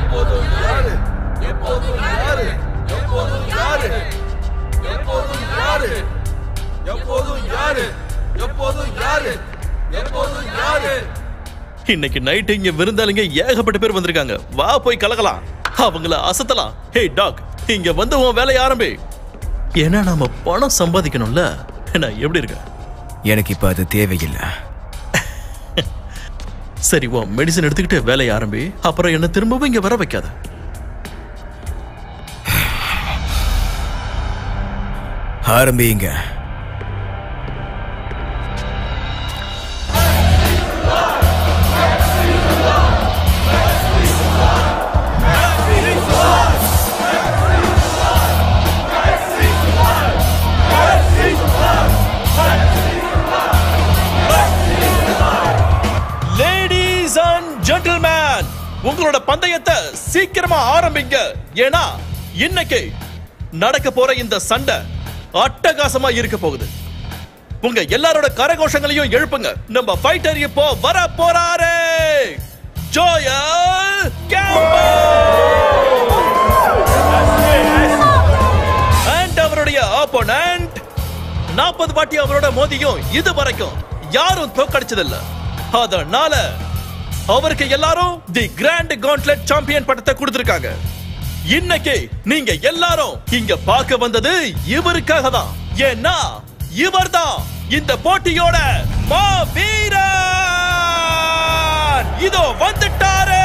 எப்போதும் யாரு எப்போதும் யாரு எப்போதும் யாரு எப்போதும் யாரு எப்போதும் யாரு எப்போதும் யாரு எப்போதும் யாரு. இன்னைக்கு நைட் இங்க விருந்தாளிங்க ஏகப்பட்ட பேர் வந்திருக்காங்க. வா போய் கலக்கலாம், அவங்கள அசத்தலாம். ஹே டாக், இங்க வந்து உன் வேலையை ஆரம்பி. ஏன்னா நாம பணம் சம்பாதிக்கணும்ல. என்ன எப்படி இருக்க? எனக்கு இப்ப அது தேவையில்லை. சரி, உன் மெடிசன் எடுத்துக்கிட்டு வேலையை ஆரம்பி. அப்புறம் என்ன திரும்பவும் இங்க வர வைக்காத. ஆரம்பிங்க. உங்களோட பந்தயத்தை சீக்கிரமா ஆரம்பிங்க. ஏன்னா இன்னைக்கு நடக்க போற இந்த சண்டை அட்டகாசமா இருக்க போகுது. உங்க எல்லாரோட கரகோஷங்களையும் எழுப்புங்க. நம்ம ஃபைட்டர் இப்போ வர போறாரு. ஜோயல் கேம்பல் and அவருடைய ஆப்போனன்ட் 40 வாட்டி அவரோட மோதியும் இது வரைக்கும் யாரும் தோக்கடிச்சதில்லை. அதனால அவருக்கு எல்லாரும் தி கிராண்ட் காண்ட்லெட் சாம்பியன் பட்டத்தை கொடுத்திருக்காங்க. இன்னைக்கு நீங்க எல்லாரும் இங்க பார்க்க வந்தது இவருக்காக தான். ஏன்னா இவர்தான் இந்த போட்டியோட மாவீரன். இதோ வந்துட்டாரு.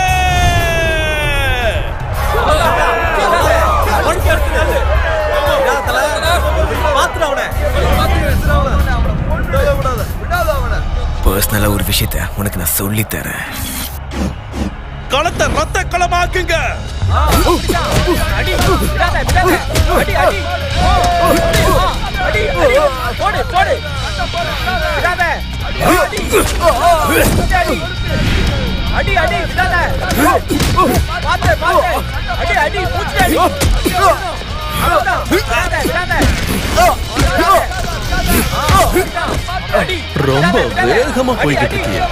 பர்சனலா ஒரு விஷயத்த உனக்கு நான் சொல்லி தரேன். களத்தை ரத்த களமாக்குங்க. ரொம்ப வேகமா போய்கிட்டு இருக்கீங்க.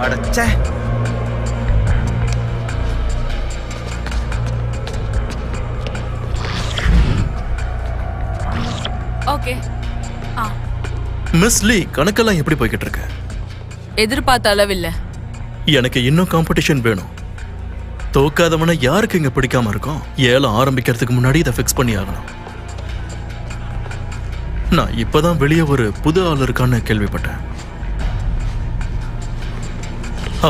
அடச்சே. ஓகே. மிஸ் லீ, கணக்கெல்லாம் எப்படி போய்கிட்டு இருக்கு? எதிர்பார்த்த அளவில்லை. எனக்கு இன்னும் காம்படிஷன் வேணும். தோக்காதவனை யாருக்கு இங்க பிடிக்காம இருக்கும்? ஏலம் ஆரம்பிக்கிறதுக்கு முன்னாடி இதை ஃபிக்ஸ் பண்ணி ஆகணும். நான் இப்பதான் வெளியே ஒரு புது ஆள் இருக்கான்னு கேள்விப்பட்டேன்.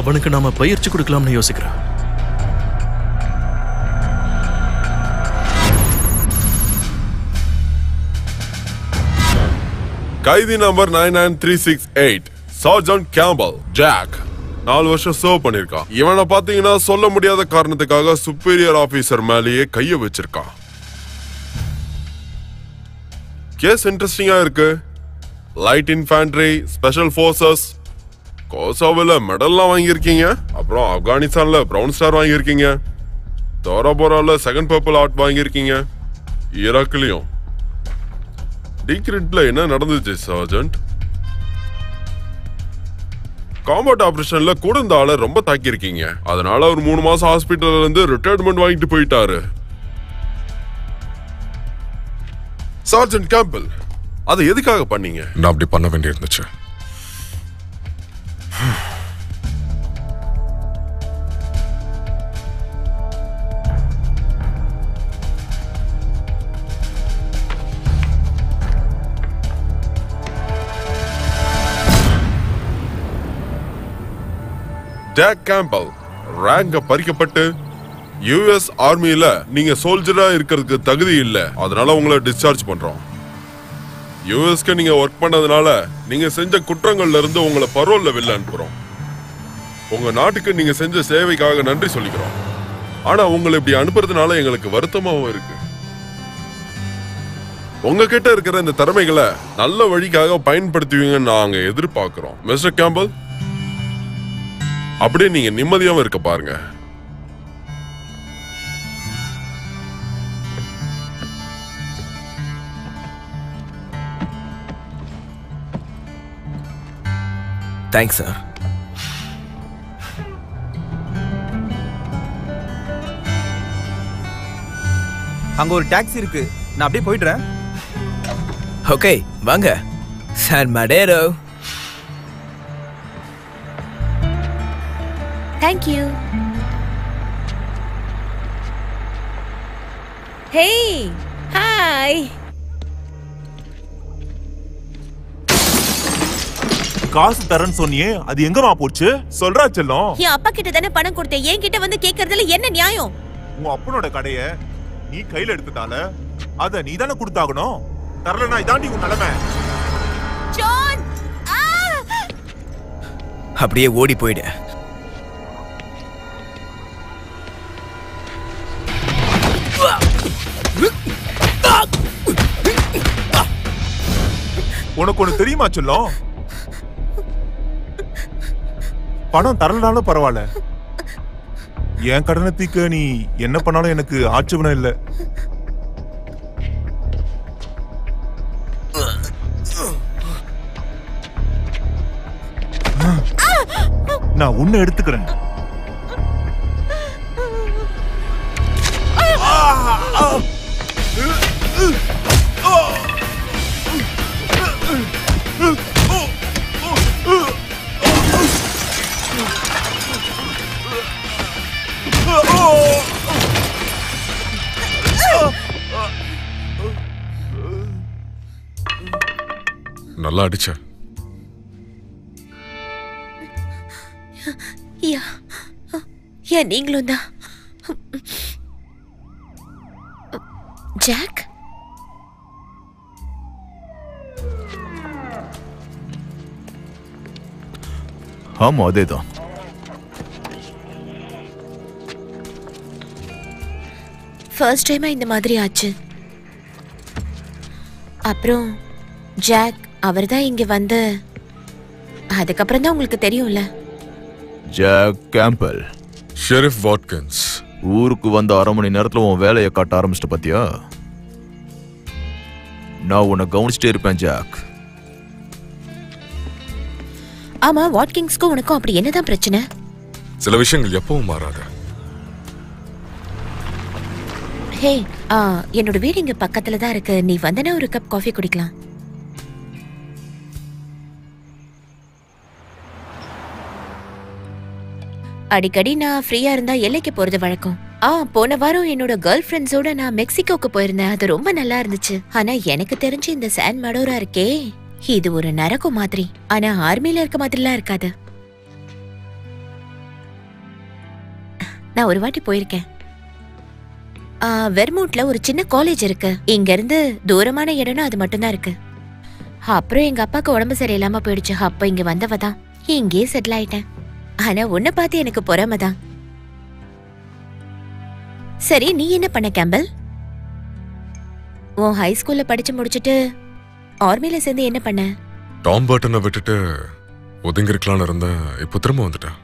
அவனுக்கு நாம பயிற்சி கொடுக்கலாம்னு யோசிக்கிறேன். கைதி நம்பர் 99368 சர்ஜன்ட் கேம்பல் ஜாக் 4 வருஷம் சர்வ் பண்ணிருக்கான். இவனை பாத்தீங்கன்னா சொல்ல முடியாத காரணத்துக்காக சுப்பீரியர் ஆபீசர் மேலேயே கைய வச்சிருக்கான். கேஸ் இன்ட்ரெஸ்டிங்கா இருக்கு. லைட் இன்ஃபேண்ட்ரி, ஸ்பெஷல் போர்சஸ், கோசாவில் மெடல்லாம் வாங்கியிருக்கீங்க. அப்புறம் ஆப்கானிஸ்தான்ல பிரவுன் ஸ்டார் வாங்கியிருக்கீங்க. தோராபோரால செகண்ட் பர்பிள் ஆர்ட் வாங்கியிருக்கீங்க. ஈராக்லயும். டீக்ரிட்ல என்ன நடந்துச்சு சர்ஜன்ட்? காம்பேட் ஆபரேஷன்ல கூட இந்த ஆளை ரொம்ப தாக்கியிருக்கீங்க. அதனால ஒரு 3 மாசம் ஹாஸ்பிட்டல்ல இருந்து ரிட்டையர்மெண்ட் வாங்கிட்டு போயிட்டாரு. சர்ஜன்ட் கேம்பல், அதை எதுக்காக பண்ணீங்க? நான் அப்படி பண்ண வேண்டியிருந்துச்சு. ஜாக் கேம்பல் ரேங்க பறிக்கப்பட்டு யுஎஸ் ஆர்மியில நீங்க சோல்ஜரா இருக்கிறதுக்கு தகுதி இல்ல. அதனால உங்களை டிஸ்சார்ஜ் பண்றோம். யுஎஸ்க்கு நீங்க ஒர்க் பண்ணதுனால நீங்க செஞ்ச குற்றங்கள்ல இருந்து உங்களை பரோல்ல வெளில அனுப்புறோம். உங்க நாட்டுக்கு நீங்க செஞ்ச சேவைக்காக நன்றி சொல்லிக்கிறோம். ஆனா உங்களை இப்படி அனுப்புறதுனால எங்களுக்கு வருத்தமாவும் இருக்கு. உங்ககிட்ட இருக்கிற இந்த திறமைகளை நல்ல வழிக்காக பயன்படுத்துவீங்கன்னு நாங்க எதிர்பார்க்கிறோம். மிஸ்டர் கேம்பல், அப்படியே நீங்க நிம்மதியாவும் இருக்க பாருங்க. Thanks sir. அங்க ஒரு டாக்ஸி இருக்கு, நான் அப்படியே போயிடுறேன். ஓகே வாங்க. San மடேரோ. Thank you. Hey, hi. காசு தரேன்னு சொன்னியே, அது எங்கமா போச்சு? சொல்றா செல்லம். என் அப்பா கிட்ட தானே பணம் கொடுத்தேன், என் கிட்ட வந்து கேக்குறதுல என்ன நியாயம்? உன் அப்பனோட கடைய நீ கையில எடுத்துட்டால அத நீ தானே கொடுத்தாகணும். தரலனா இதாண்டி உன் நிலைமை. ஜான், அப்படியே ஓடி போயிடு. உனக்கு ஒண்ணு தெரியுமா செல்லம்? பணம் தரலனாலும் பரவாயில்ல, என் கடனை தீக்க நீ என்ன பண்ணாலும் எனக்கு ஆட்சேபணம் இல்ல. நான் உன்னை எடுத்துக்கிறேன். நல்லா அடிச்ச. நீங்களும் தான் ஜாக்? ஆமா அதேதான். ஃபர்ஸ்ட் டைமா இந்த மாதிரி ஆச்சு. அப்புறம் ஜாக் அவர்தான் இங்க வந்து, அதுக்கப்புறம் தான் உங்களுக்கு தெரியும்ல. Jack Campbell, sheriff Watkins. ஊருக்கு வந்த அரை மணி நேரத்துல உன் வேலையை காட்ட ஆரம்பிச்சிட்ட பாத்தியா? நான் உன்னை கவனிச்சுட்டே இருப்பேன் ஜாக். ஆமா, வாட்கிங்ஸ்க்கும் உனக்கும் அப்படி என்னதான் பிரச்சனை? சில விஷயங்கள் எப்பவும் மாறாத. ஹே, என்னோட வீடு இங்க பக்கத்துல தான் இருக்கு. நீ வந்தனா ஒரு கப் காஃபி குடிக்கலாம். அடிக்கடி நான் ஃப்ரீயா இருந்தா எல்லைக்கு போறது வழக்கம். போன வாரம் என்னோட கேர்ள் ஃப்ரெண்ட்ஸோட நான் மெக்சிகோக்கு போயிருந்தேன். அது ரொம்ப நல்லா இருந்துச்சு. ஆனா எனக்கு தெரிஞ்சு இந்த சான் மடோரா இருக்கே, இது ஒரு நரகம் மாதிரி. ஆனா ஆர்மில இருக்க மாதிரிலாம் இருக்காது. நான் ஒரு வாட்டி போயிருக்கேன். வெர்மூட்ல ஒரு சின்ன காலேஜ் இருக்கு. இங்க இருந்து தூரமான இடம்னா அது மட்டும்தான் இருக்கு. அப்புறம் எங்க அப்பாக்கு உடம்பு சரியில்லாம போயிடுச்சு. அப்ப இங்க வந்தவதான் இங்கே செட்டில் ஆயிட்டேன். ஆனா உன்னை பார்த்து எனக்கு பொறாமதான். சரி, நீ என்ன பண்ண கேம்பல்? உன் ஹை ஸ்கூல்ல படிச்சு முடிச்சிட்டு ஆர்மில சேர்ந்து என்ன பண்ண? டாம் பர்ட்டனை விட்டுட்டு ஒதுங்கி இருக்கலாம்னு இருந்தேன். இப்போ திரும்ப வந்துட்டேன்.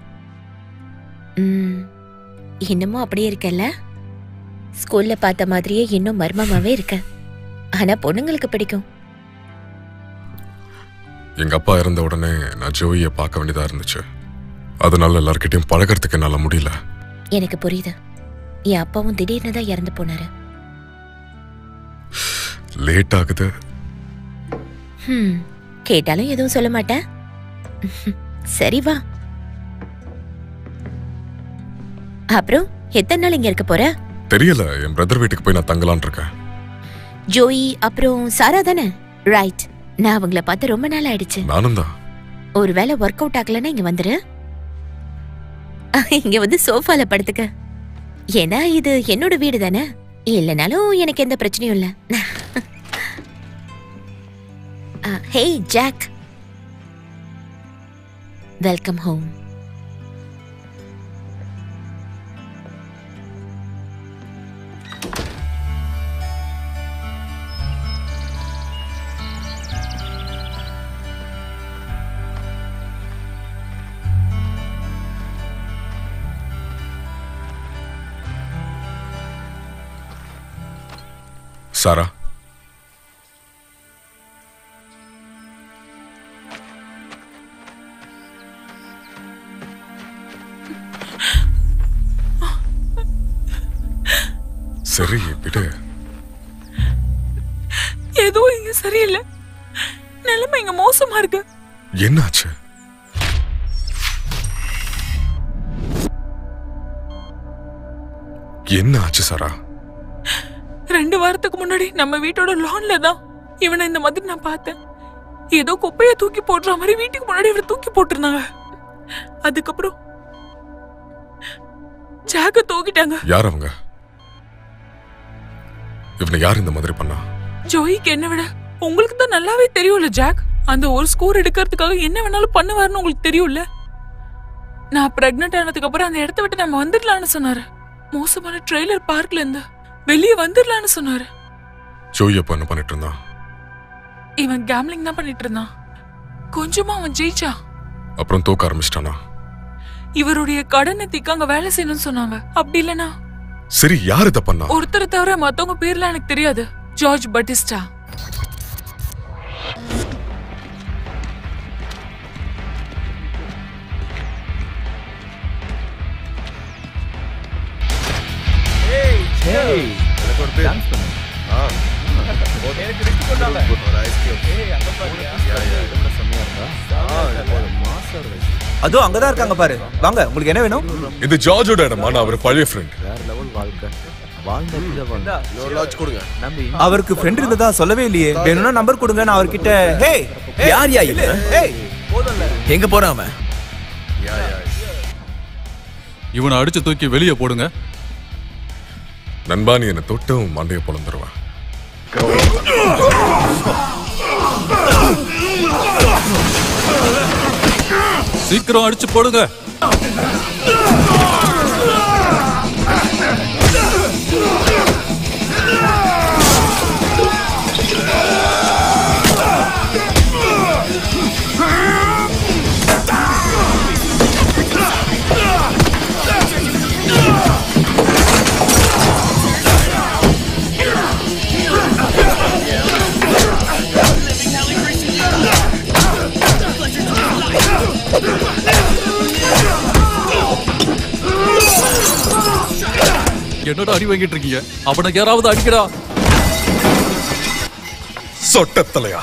இன்னமும் அப்படியே இருக்கல்ல? ஸ்கூல்ல பார்த்த மாதிரியே இன்னும் மர்மமாவே இருக்க. ஆனா பொண்ணுங்களுக்கு பிடிக்கும். எங்க அப்பா இறந்த உடனே நான் ஜோயியை பார்க்க வேண்டியதா இருந்துச்சு. அதனால எல்லார்கிட்டையும் பழகிறதுக்கு என்னால முடியல. எனக்கு புரியுது. என் அப்பாவும் திடீர்னு தான் இறந்து போனாரு. லேட் ஆகுது. கேட்டாலும் எதுவும் சொல்ல மாட்டேன். சரி வா. அப்புறம் எத்தனை நாள் இங்க இருக்க போற? தெரியல. என் பிரதர் வீட்டுக்கு போய் நான் தங்கலான் இருக்கேன். ஜோயி அப்புறம் சாரா தானே? ரைட். நான் அவங்கள பார்த்து ரொம்ப நாள் ஆயிடுச்சு. நானும் தான். ஒருவேளை ஒர்க் அவுட் ஆகலன்னா இங்க வந்துரு. இங்க வந்து சோஃபால படுத்துக்க. ஏன்னா இது என்னோட வீடு தானே. இல்லைனாலும் எனக்கு எந்த பிரச்சனையும் இல்ல. ஹே ஜாக், வெல்கம் ஹோம். சாரா, சரி விடு. எதுவும் இங்க சரியில்லை. நிலைமை இங்க மோசமா இருக்கு. என்னாச்சு? என்ன ஆச்சு சாரா? 2 வாரத்துக்கு முன்னாடி நம்ம வீட்டோட லான்ல தான் இவனை இந்த மாதிரி நான் பார்த்தேன். ஏதோ குப்பைய தூக்கி போடுற மாதிரி வீட்டுக்கு முன்னாடி இவரை தூக்கி போட்டிருந்தாங்க. அதுக்கப்புறம் ஜாக்க தூக்கிட்டாங்க. யார் அவங்க? இவனை யார் இந்த மாதிரி பண்ணா? ஜோயிக்கு என்ன விட உங்களுக்கு தான் நல்லாவே தெரியும்ல ஜாக். அந்த ஒரு ஸ்கோர் எடுக்கிறதுக்காக என்ன வேணாலும் பண்ணுவாருன்னு உங்களுக்கு தெரியும்ல. நான் பிரெக்னென்ட் ஆனதுக்கு அப்புறம் அந்த இடத்த விட்டு நம்ம வந்துடலாம்னு சொன்னாரு. மோசமான ட்ரெய்லர் பார்க்ல இருந்து வெளியே வந்துடலாம்னு சொன்னாரு. ஜோய் அப்ப என்ன பண்ணிட்டு இருந்தான்? இவன் கேம்லிங் தான் பண்ணிட்டு இருந்தான். கொஞ்சமா அவன் ஜெயிச்சா. அப்புறம் தோக்க ஆரம்பிச்சிட்டானா? இவருடைய கடனை திக்க அங்க வேலை செய்யணும்னு சொன்னாங்க. அப்படி இல்லனா சரி, யார் இத பண்ணா? ஒருத்தர் தவிர மத்தவங்க பேர்ல எனக்கு தெரியாது. George Batista. அதோ அங்கதான் இருக்காங்க பாரு. வாங்க, உங்களுக்கு என்ன வேணும்? இது ஜார்ஜோட இடமா? நான் அவர் பழைய ஃப்ரெண்ட். அவருக்கு ஃப்ரெண்ட் இருந்ததா சொல்லவே இல்லையே. வேணும்னா நம்பர் கொடுங்க, நான் அவர்கிட்ட. ஹே, யார் யா இது? எங்க போறான் அவன்? இவனை அடிச்சு தூக்கி வெளியே போடுங்க. நண்பா, நீ என்ன தொட்டும் மண்டையை பொழந்துருவேன். சீக்கிரம் அடிச்சு போடுங்க. என்னடா அடி வாங்கிட்டு இருக்கீங்க? அவனை யாராவது அடிக்கடா. சொட்டத்தலையா,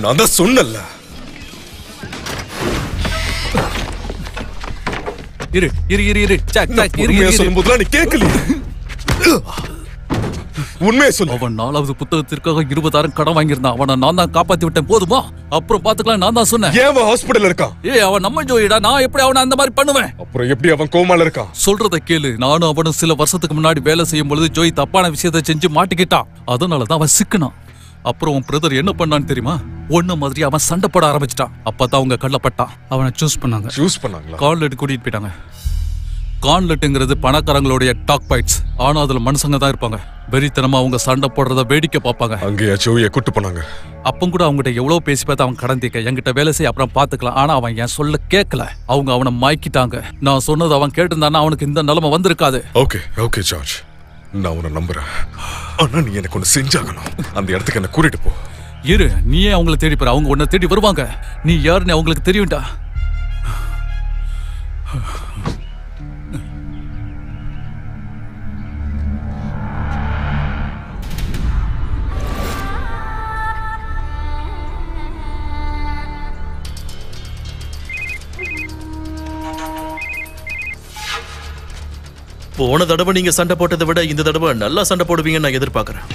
நான் தான் சொன்னல. இரு இரு இரு இரு சாக் சாக் இரு இரு. சொல்லும்போதுலாம் நீ கேட்கலையே. உண்மையை சொல்லு. அவன் 4வது புத்தகத்திற்காக 20,000 கடன் வாங்கியிருந்தான். அவனை நான் தான் காப்பாத்தி விட்டேன். போதுமா? அப்புறம் பாத்துக்கலாம். நான் தான் சொன்னேன். ஏன் அவன் ஹாஸ்பிடல்ல இருக்கான்? அவன் நம்ம ஜோயிடா. நான் எப்படி அவனை அந்த மாதிரி பண்ணுவேன்? அப்புறம் எப்படி அவன் கோமால இருக்கான்? சொல்றத கேளு. நானும் அவனும் சில வருஷத்துக்கு முன்னாடி வேலை செய்யும் பொழுது ஜோய் தப்பான விஷயத்தை செஞ்சு மாட்டிக்கிட்டான். அதனாலதான் அவன் சிக்கனான். அப்புறம் உன் பிரதர் என்ன பண்ணான்னு தெரியுமா? ஒண்ணு மாதிரி அவன் சண்டை போட ஆரம்பிச்சிட்டான். அப்பதான் அவங்க கள்ளப்பட்டான். அவனை சூஸ் பண்ணாங்களா? கார்லெட் கூட்டிட்டு போயிட்டாங்க. கார்லெட்டுங்கிறது பணக்காரங்களுடைய டாக் பைட்ஸ். ஆனா அதுல மனுஷங்க தான் இருப்பாங்க. வெறித்தனமா அவங்க சண்டை போடுறத வேடிக்கை பார்ப்பாங்க. அங்கேயா ஜோயை கூட்டு போனாங்க? அப்பம் கூட அவங்ககிட்ட எவ்வளவு பேசி பார்த்து அவன் கடன் தீக்க என்கிட்ட வேலை செய்ய அப்புறம் பாத்துக்கலாம். ஆனா அவன் என் சொல்ல கேட்கல. அவங்க அவனை மாய்க்கிட்டாங்க. நான் சொன்னது அவன் கேட்டிருந்தானா அவனுக்கு இந்த நிலைமை வந்திருக்காது. ஓகே ஓகே ஜார்ஜ், நான் உன்னை நம்புறேன். ஆனா நீ எனக்கு ஒண்ணு செஞ்சாகணும். அந்த இடத்துக்கு என்ன கூட்டிட்டு போ. இரு, நீயே அவங்கள தேடி போற. அவங்க உன்னை தேடி வருவாங்க. நீ யாருன்னு அவங்களுக்கு தெரியும்டா. போன தடவை நீங்க சண்டை போட்டதை விட இந்த தடவை நல்லா சண்டை போடுவீங்கன்னு நான் எதிர்பார்க்கிறேன்.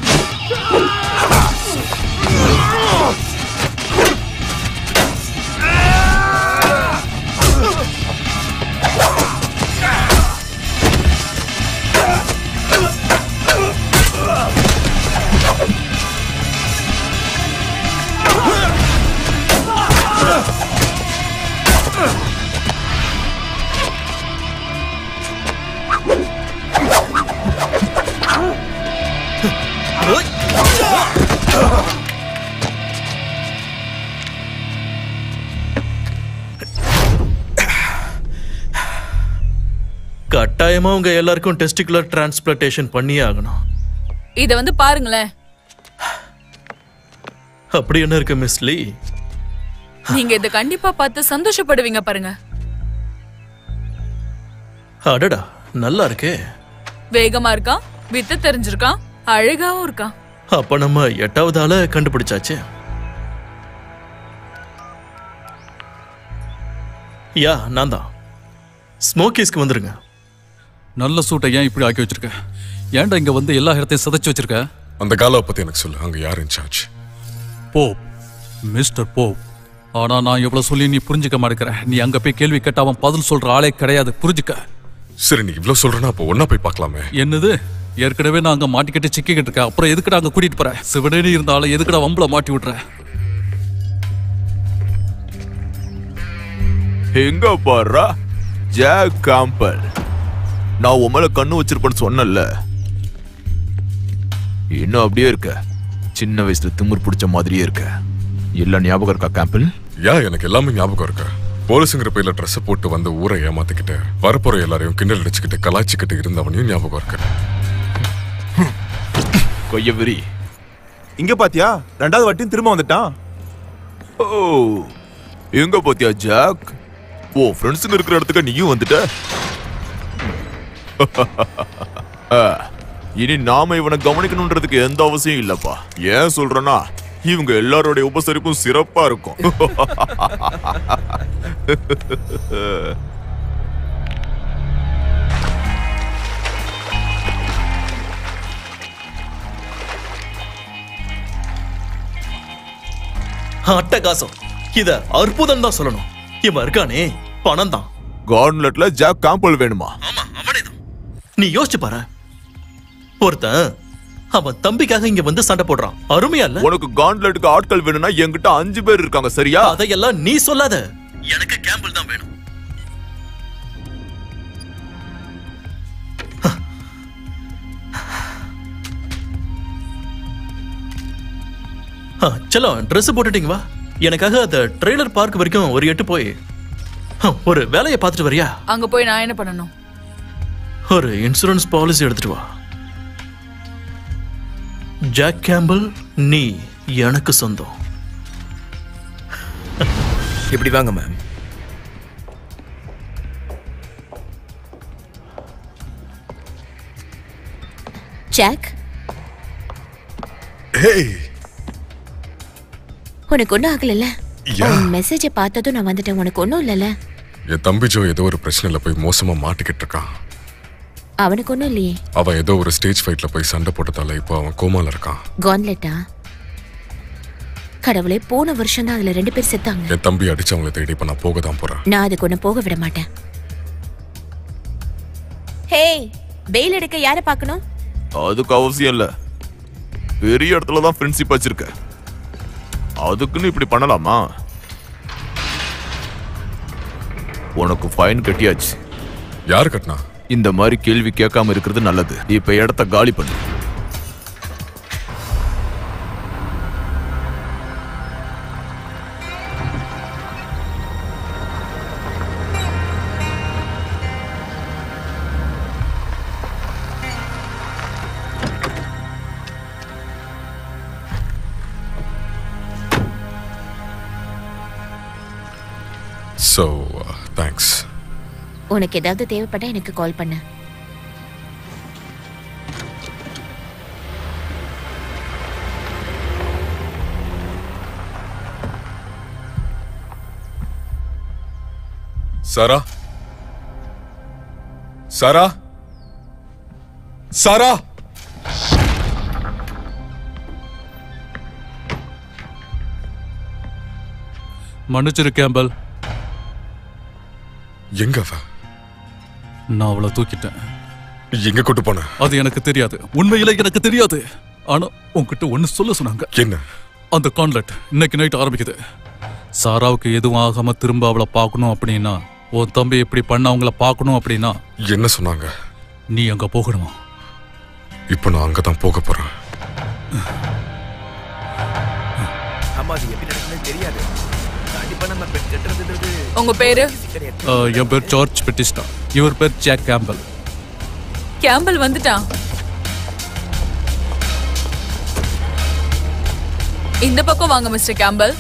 கட்டாயமா உங்க எல்லாருக்கும் டெஸ்டிகுலர் டிரான்ஸ்பிளான்டேஷன் பண்ணியே ஆகணும். இத வந்து பாருங்களேன். அப்படி என்ன இருக்கு மிஸ் லீ? நீங்க இத கண்டிப்பா பார்த்து சந்தோஷப்படுவீங்க பாருங்க. அடடா, நல்லா இருக்கே. வேகமா இருக்கான், வித்து தெரிஞ்சிருக்கான், அழகாவும் இருக்கான். அப்ப நம்ம 8வது ஆள கண்டுபிடிச்சாச்சு. யா, நான் தான். ஸ்மோக்கிஸ்க்கு வந்துருங்க. நல்ல சூட்டை ஏன் இப்படி ஆக்கி வச்சிருக்க? ஏன்டா இங்க வந்து எல்லா இடத்தையும் சதைச்சு வச்சிருக்க? அந்த காலாவை பத்தி எனக்கு சொல்லு. அங்க யார் இன்சார்ஜ்? Pope, mister Pope. ஆனா நான் எவ்வளவு சொல்லி நீ புரிஞ்சுக்க மாட்டேங்கிற. நீ அங்க போய் கேள்வி கேட்டாம பதில் சொல்ற ஆளே கிடையாது, புரிஞ்சுக்க. சரி, நீ இவ்வளவு சொல்றனா அப்போ ஒன்னா போய் பார்க்கலாமே. என்னது? ஏற்கனவே நான் அங்க மாட்டிக்கிட்டு சிக்கிக்கிட்டு இருக்கேன். அப்புறம் எதுக்குடா அங்க கூட்டிட்டு போற? சிவனேனி இருந்தாலும் எதுக்குடா வம்பள மாட்டி விட்டுற? எங்க பாரு ஜாக் கேம்பல். நான் உன் மேல கண்ணு வச்சிருப்பேன்னு சொன்னல, இன்னும் அப்படியே இருக்க. சின்ன வயசுல திமிர் பிடிச்ச மாதிரியே இருக்க. எல்லாம் ஞாபகம் இருக்கா கேம்பல்? எனக்கு எல்லாமே ஞாபகம் இருக்கு. போலீஸுங்கிற பேர்ல ட்ரெஸ் போட்டு வந்து ஊரை ஏமாத்திக்கிட்டு வரப்போற எல்லாரையும் கிண்டல் அடிச்சுக்கிட்டு கலாய்ச்சிக்கிட்டு இருந்தவனையும் ஞாபகம் இருக்கு. கொய்யவெறி, இங்க பாத்தியா 2வது வாட்டியும் திரும்ப வந்துட்டான். ஓ, எங்க பாத்தியா ஜாக்? ஓ, ஃப்ரெண்ட்ஸுங்க இருக்கிற இடத்துக்கு நீயும் வந்துட்ட. இனி நாம இவனை கவனிக்கணும்ன்றதுக்கு எந்த அவசியம் இல்லப்பா. ஏன் சொல்றேன்னா, இவங்க எல்லாரோட உபசரிப்பும் சிறப்பா இருக்கும். அட்டகாசம். இத அற்புதம் தான் சொல்லணும். இவன் இருக்கானே, பணம் தான். கார்ன்லெட்ல ஜாக் கேம்பல் வேணுமா? ஆமா, அவனேதான். நீ யோசிச்சு பாரு. ஒருத்தன் அவன் தம்பிக்காக இங்க வந்து சண்டை போடுறான். அருமையா இல்ல? உனக்கு கார்ன்லெட்டுக்கு ஆட்கள் வேணும்னா என்கிட்ட 5 பேர் இருக்காங்க, சரியா? அதையெல்லாம் நீ சொல்லாத. எனக்கு கேம்பல் தான் வேணும். செல்லம், ட்ரெஸ் போட்டுட்டீங்க வா. எனக்காக அந்த ட்ரெய்லர் பார்க் வரைக்கும் ஒரு 8 போய் ஒரு வேலையை பார்த்துட்டு வரியா? அங்க போய் நான் என்ன பண்ணணும்? ஒரு இன்சூரன்ஸ் பாலிசி எடுத்துட்டு வா. ஜாக் கேம்பல், நீ எனக்கு சொந்தம். இப்படி வாங்க மேம். ஜாக், உனக்கு ஒன்னும் ஆகல? மெசேஜை பார்த்ததும் நான் வந்துட்டேன். உனக்கு ஒன்னும் இல்லல? என் தம்பி ஜோ ஏதோ ஒரு பிரச்சனைல போய் மோசமா மாட்டிக்கிட்டு இருக்கான். அவனுக்கு ஒன்னும் இல்லையே? அவன் ஏதோ ஒரு ஸ்டேஜ் ஃபைட்ல போய் சண்டை போட்டதால இப்போ அவன் கோமால இருக்கான். கான்லெட்டா? கடவுளே, போன வருஷம் தான் அதுல 2 பேர் செத்தாங்க. என் தம்பி அடிச்சவங்களை தேடி இப்ப நான் போக தான் போறேன். நான் அதுக்கு ஒன்னும் போக விட மாட்டேன். ஹேய், பெயில் எடுக்க யாரை பார்க்கணும்? அதுக்கு அவசியம் இல்ல. பெரிய இடத்துல தான் ஃப்ரெண்ட்ஷிப் வச்சிருக்க. அதுக்குன்னு இப்படி பண்ணலாமா? உனக்கு ஃபைன் கட்டியாச்சு. யாரு கட்டினா? இந்த மாதிரி கேள்வி கேட்காம இருக்கிறது நல்லது. இப்ப இடத்த காலி பண்ணு. So, thanks. உனக்கு ஏதாவது தேவைப்பட்டா எனக்கு கால் பண்ணு. சாரா, சாரா, சாரா. மன்னிச்சிரு கேம்பல். எங்க அவ? நான் அவளை தூக்கிட்டேன். எங்க கொண்டு போன? அது எனக்கு தெரியாது. உண்மையில எனக்கு தெரியாது. ஆனா உன்கிட்ட ஒண்ணு சொல்ல சொன்னாங்க. என்ன? அந்த கான்லெட் இன்னைக்கு நைட் ஆரம்பிக்குது. சாராவுக்கு எதுவும் ஆகாம திரும்ப அவளை பார்க்கணும் அப்படின்னா, உன் தம்பி எப்படி பண்ண அவங்கள பார்க்கணும் அப்படின்னா. என்ன சொன்னாங்க? நீ அங்க போகணுமா? இப்போ நான் அங்கதான் போக போறேன். ஆமா, அது எப்படி நடக்குதுன்னு தெரியாது. கண்டிப்பா நம்ம கட்டுறது. உங்க பேரு? என் பேர் ஜார்ஜ் பெட்டிஸ்டா. இவர் பேர் ஜாக் கேம்பல். கேம்பல் வந்துட்டான். இந்த பக்கம் வாங்க மிஸ்டர் கேம்பல்.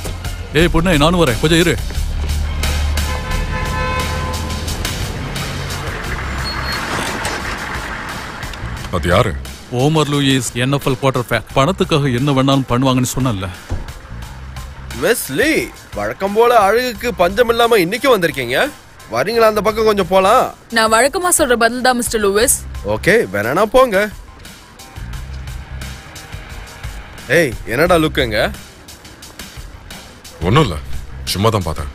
ஏய் பொண்ணே, நானும் வரேன், கொஞ்சம் இரு. அது யாரு? Omar Lewis, NFL quarterback. பணத்துக்காக என்ன வேணாலும் பண்ணுவாங்கன்னு சொன்னல. வெஸ்லி, வழக்கம் போல அழகுக்கு பஞ்சம் இல்லாம இன்னைக்கு வந்திருக்கீங்க. வரீங்களா அந்த பக்கம் கொஞ்சம் போலாம்? நான் வழக்கமா சொல்ற பதில் தான் மிஸ்டர் லூயிஸ். ஓகே, வேணா போங்க. ஏய், என்னடா லுக்குங்க? ஒன்றும் இல்லை, சும்மா தான் பார்த்தேன்.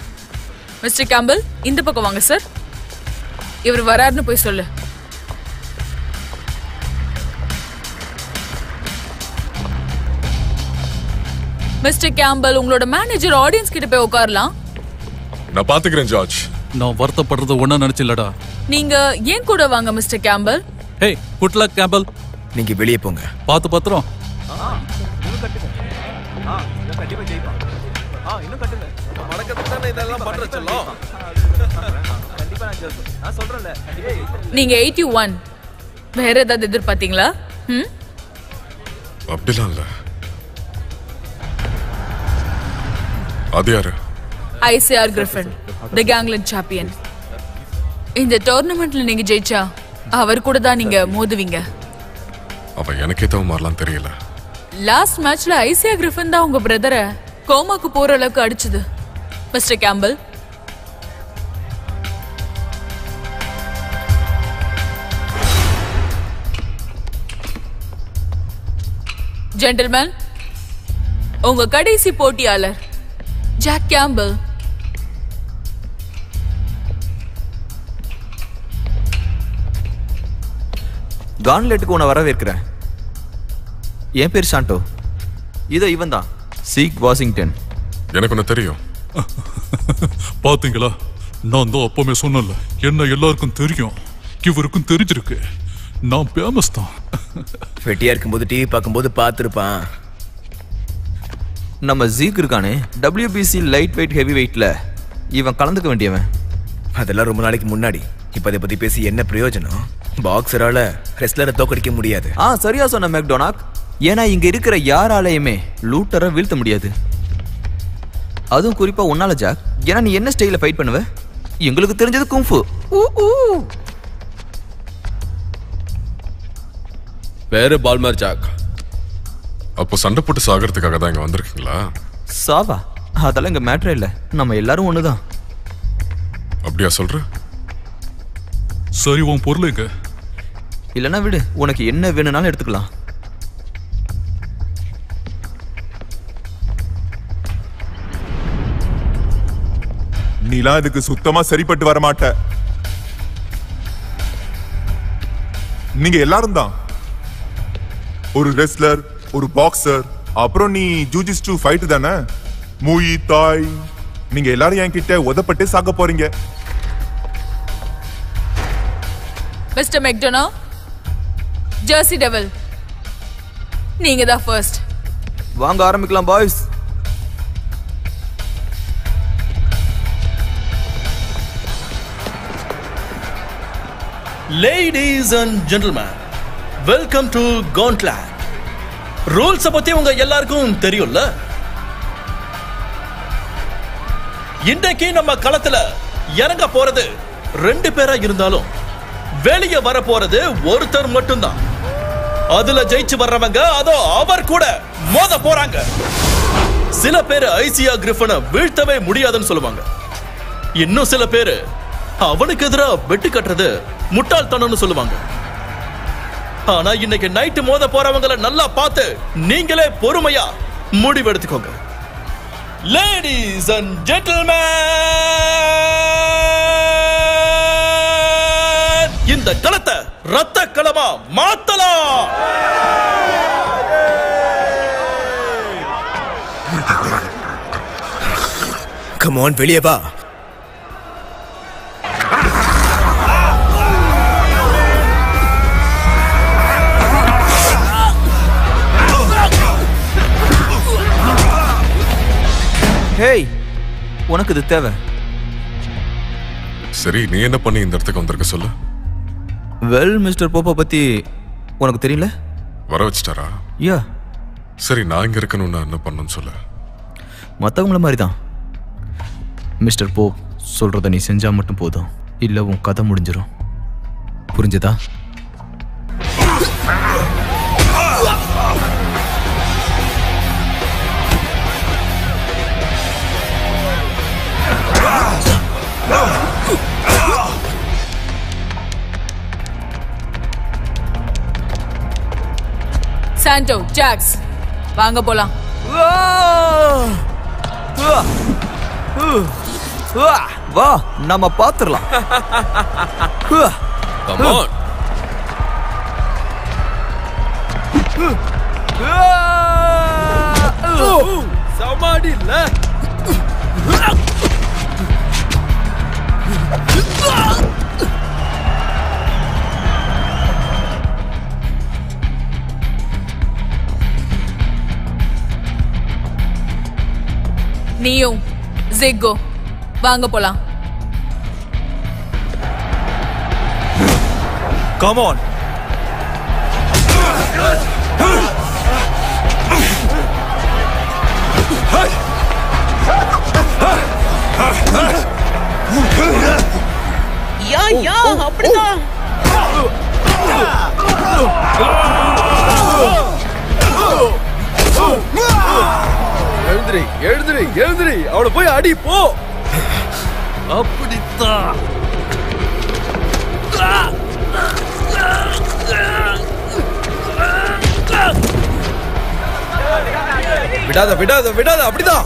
மிஸ்டர் கேம்பல், இந்த பக்கம் வாங்க சார். இவர் வராருன்னு போய் சொல்லு. மிஸ்டர் கேம்பல், உங்களோட மேனேஜர் ஆடியன்ஸ் கிட்ட போய் உட்காரலாம். நான் பாத்துக்கிறேன் ஜார்ஜ். நான் வருத்தப்படுறது ஒண்ணா நினைச்சில்லடா. நீங்க ஏன் கூட வாங்க மிஸ்டர் கேம்பல். ஹே, குட் லக் கேம்பல். நீங்க வெளியே போங்க. பாத்து பத்திரம். நீங்க 81. வேற ஏதாவது எதிர்பார்த்தீங்களா? அப்படிலாம் இல்ல. அது யாரு? ஐசிஆர் கிரிஃபின், தி கேங்லண்ட் சாம்பியன். இந்த டோர்னமெண்ட்ல நீங்க ஜெயிச்சா அவர் கூட தான் நீங்க மோதுவீங்க. அவ எனக்கே தவிர மாறலாம் தெரியல. லாஸ்ட் மேட்ச்ல ஐசிஆர் கிரிஃபின் தான் உங்க பிரதரை கோமாக்கு போற அளவுக்கு அடிச்சது. மிஸ்டர் கேம்பல், ஜென்டில்மேன், உங்க கடைசி போட்டியாளர் ஜாக் கேம்பல். கான்லெட்டுக்கு உன்னை வரவேற்கிறேன். என் பேர் சாண்டோ. இதோ இவன் தான் சீக் வாஷிங்டன். எனக்கு ஒன்று தெரியும். பாத்தீங்களா, நான் தான் அப்பவுமே சொன்னல, என்ன எல்லாருக்கும் தெரியும், இவருக்கும் தெரிஞ்சிருக்கு. நான் ஃபேமஸ் தான். வெட்டியா இருக்கும்போது டிவி பார்க்கும்போது பார்த்துருப்பான். நம்ம ஜீக் இருக்கானே, WBC லைட் வெயிட் ஹெவி வெயிட்ல இவன் கலந்துக்க வேண்டியவன். அதெல்லாம் ரொம்ப நாளைக்கு முன்னாடி. இப்ப அதை பத்தி பேசி என்ன பிரயோஜனம்? பாக்ஸரால ரெஸ்லரை தோக்கடிக்க முடியாது. சரியா சொன்ன மெக்டொனால்ட். ஏன்னா இங்க இருக்கிற யாராலையுமே லூட்டரை வீழ்த்த முடியாது. அதுவும் குறிப்பா உன்னால ஜாக். ஏன்னா நீ என்ன ஸ்டைல ஃபைட் பண்ணுவ? எங்களுக்கு தெரிஞ்சது குங்ஃபு. பேரு பால்மர் ஜாக். அப்போ சண்டை போட்டு சாகிறதுக்காக தான் இங்க வந்திருக்கீங்களா? சாவா? அதெல்லாம் இங்க மேட்டரே இல்ல. நம்ம எல்லாரும் ஒண்ணுதான். அப்படியா சொல்ற? சரி, உன் பொருள் எங்க? இல்லனா விடு, உனக்கு என்ன வேணும்னாலும் எடுத்துக்கலாம். நீலாம் இதுக்கு சுத்தமா சரிப்பட்டு வர மாட்ட. நீங்க எல்லாரும் தான் ஒரு ரெஸ்லர், ஒரு பாக்ஸர், அப்புறம் நீ ஜூஜிஸ்டு ஃபைட் தானே, மூயி தாய். நீங்க எல்லாரும் என்கிட்ட உதப்பட்டே சாக போறீங்க. மிஸ்டர் மெக்டொனா, ஜெர்சி டெவில், நீங்க தான் ஃபர்ஸ்ட். வாங்க ஆரம்பிக்கலாம் boys. Ladies and gentlemen, welcome to கான்ட்லாண்ட். ரூல்ஸ் பத்தி உங்க எல்லாருக்கும் தெரியும்ல. இன்றைக்கு நம்ம களத்துல இறங்க போறது 2 பேரா இருந்தாலும் வெளியே வர போறது ஒருத்தர் மட்டும்தான். அதுல ஜெயிச்சு வர்றவங்க அதோ அவர் கூட மோத போறாங்க. சில பேர் ஐசிஆர் கிரிஃபினை வீழ்த்தவே முடியாதுன்னு சொல்லுவாங்க. இன்னும் சில பேரு அவனுக்கு எதிராக வெட்டு கட்டுறது முட்டாள்தனம்னு சொல்லுவாங்க. ஆனா இன்னைக்கு நைட்டு மோத போறவங்களை நல்லா பார்த்து நீங்களே பொறுமையா முடிவெடுத்துக்கோங்க. லேடிஸ் அண்ட் ஜென்டில்மேன், இந்த களத்தை ரத்த களமா மாத்தலாம். கம் ஆன், வெளியே வா. ஹேய், உனக்கு இது தேவை? சரி, நீ என்ன பண்ணி இந்த இடத்துக்கு வந்திருக்க சொல்லு. வெல், மிஸ்டர் போப்பா பத்தி உனக்கு தெரியல? வர வச்சிட்டாரா? யா, சரி நான் இங்க இருக்கணும்னா என்ன பண்ணணும்னு சொல்ல. மற்றவங்கள மாதிரி தான் மிஸ்டர் போ, சொல்றத நீ செஞ்சா மட்டும் போதும், இல்ல உன் கதை முடிஞ்சிடும். புரிஞ்சதா? சாண்டோ, ஜாக்ஸ், வாங்க போலாம். வா, நாம பாத்துறலாம். Come on. சமாடி இல்ல. நீயும் ஜிக்கோ வாங்க போலாம். Come on. யா யா அப்படிதான். எழுந்திரி எழுந்திரி எழுந்திரி, அவளை போய் அடி போ. அப்படித்தான். விடாத விடாத விடாத, அப்படிதான்.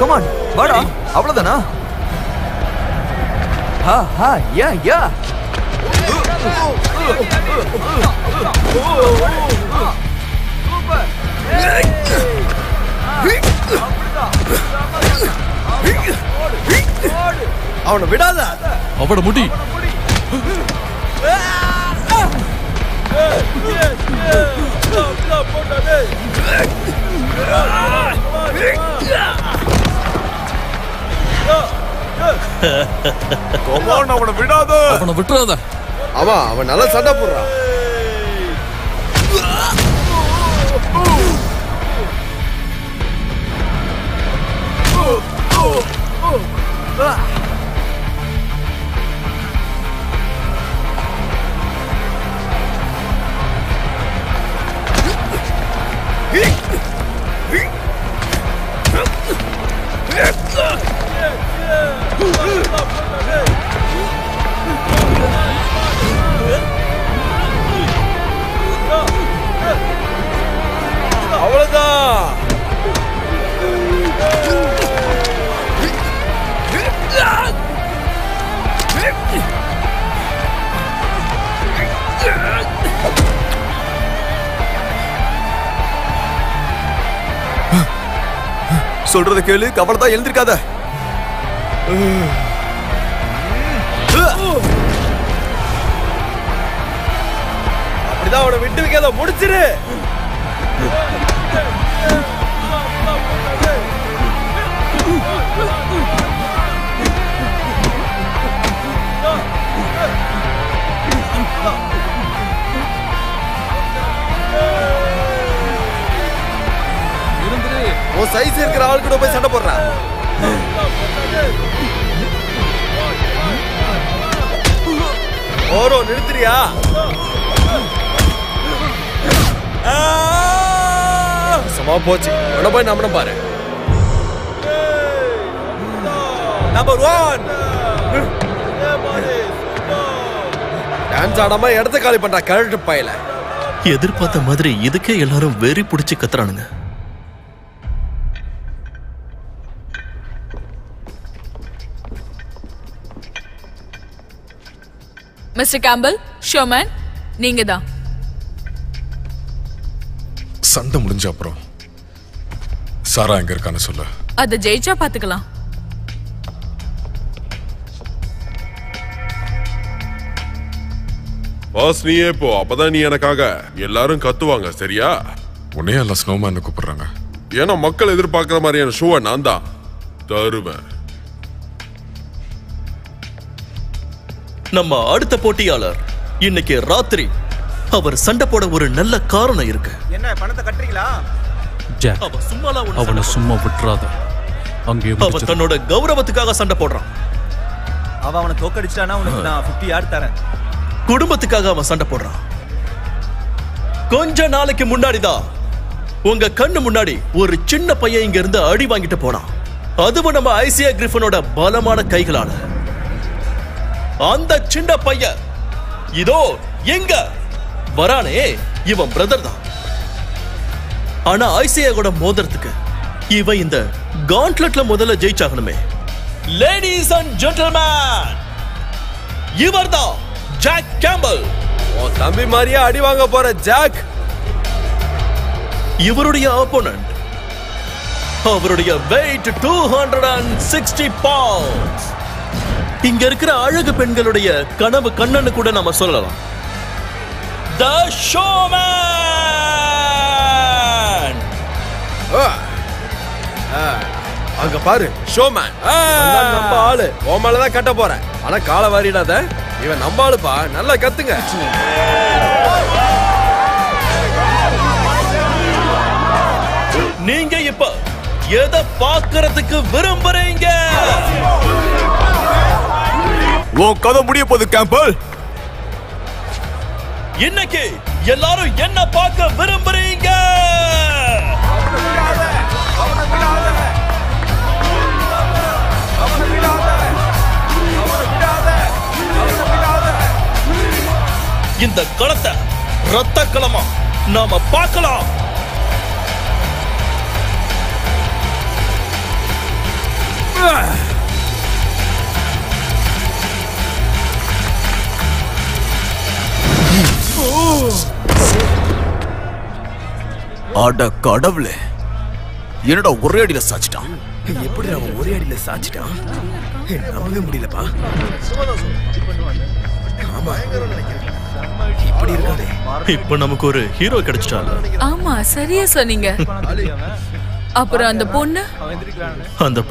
கமான், வாடா. அவ்வளவுதானா? ஹா ஹா யா யா. அவனை விடாத. அவட முடி. அவனை விடாத. அவனை விட்டுறாத. அவன் நல்லா சண்டை போடுறான். அவ்வளவுதான். சொல்றத கேளு, கவலைதான், எழுந்திருக்காத. அப்படிதான், அவனை விட்டு வைக்காத, முடிச்சிரு. உன் சைஸ் இருக்கிற ஆள் கூட போய் சண்டை போடுறா. ஓரோ நிறுத்துறியா? சமா போச்சு. உன போய் நம்மன பாரு. நம்பர் 1 டான்ஸ் ஆடாம இடத்த காலி பண்றா கரெக்ட் பையல. எதிர்பார்த்த மாதிரி இதுக்கே எல்லாரும் வெறி பிடிச்சு கத்துறானுங்க. மிஸ்டர் கேம்பல், ஷோமேன், நீங்க தான். சண்டை முடிஞ்ச அப்புறம் சாரா எங்க இருக்கான்னு சொல்ல. அத ஜெயிச்சா பாத்துக்கலாம். பாஸ் நீயே போ, அப்பதான் நீ எனக்காக எல்லாரும் கத்துவாங்க, சரியா? உன்னையே எல்லாம் ஸ்னோமேன் கூப்பிடுறாங்க. ஏன்னா மக்கள் எதிர்பார்க்கிற மாதிரியான ஷோவை நான் தான். தருவேன். நம்ம அடுத்த போட்டியாளர் இன்னைக்கு ராத்திரி அவர் சண்டை போட ஒரு நல்ல காரணம் இருக்கு. என்ன பணத்தை கட்டுறீங்களா? ஜாக், அவனை சும்மா விட்டுறாத. அங்கே அவன் தன்னோட கௌரவத்துக்காக சண்டை போடுறான். அவனை தோக்கடிச்சிட்டானா உனக்கு நான் 50 யார்ட் தரேன். குடும்பத்துக்காக அவன் சண்டை போடுறான். கொஞ்ச நாளைக்கு முன்னாடிதான் உங்க கண்ணு முன்னாடி ஒரு சின்ன பையன் இங்க இருந்து அடி வாங்கிட்டு போனான். அதுவும் நம்ம ஐசியா கிரிஃபனோட பலமான கைகளால. அந்த சின்ன பையன் இதோ எங்க வரானே, இவன் பிரதர் தான். ஆனா ஐசியாவோட மோதிரத்துக்கு இவன் இந்த காண்ட்லெட்ல முதல்ல ஜெயிச்சாகணுமே. லேடிஸ் அண்ட் ஜென்டில்மேன், இவர்தான் ஜாக் கேம்பல். தம்பி மாதிரியா அடி வாங்க போற ஜாக். இவருடைய ஆப்போனன்ட் அவருடைய வெயிட் 260 பவுண்ட்ஸ். இங்க இருக்கிற அழகு பெண்களுடைய கனவு கண்ணன்னு கூட நாம சொல்லலாம். The Showman. அங்க பாரு, ஷோமேன். நம்ம ஆளு உன் மேலதான் கட்ட போறேன். ஆனா காலை வாரிடாத, இவன் நம்ம ஆளுப்பா. நல்லா கத்துங்க. நீங்க இப்ப எதை பார்க்கறதுக்கு விரும்புறீங்க? உன் கதை முடிய போகுது கேம்பல். இன்னைக்கு எல்லாரும் என்ன பார்க்க விரும்புறீங்க? இந்த களத்தை ரத்த களமா நாம பார்க்கலாம். அட கடவுளே, என்னடா ஒரே அடியில சாச்சிட்டான். எப்படி அவன் ஒரே அடியில சாச்சிட்டான்? நம்பவே முடியலப்பா. ஆமா, இப்படி இருக்காதே. இப்ப நமக்கு ஒரு ஹீரோ கிடைச்சிட்டாங்க. ஆமா, சரியா சொன்னீங்க. அப்புறம் அந்த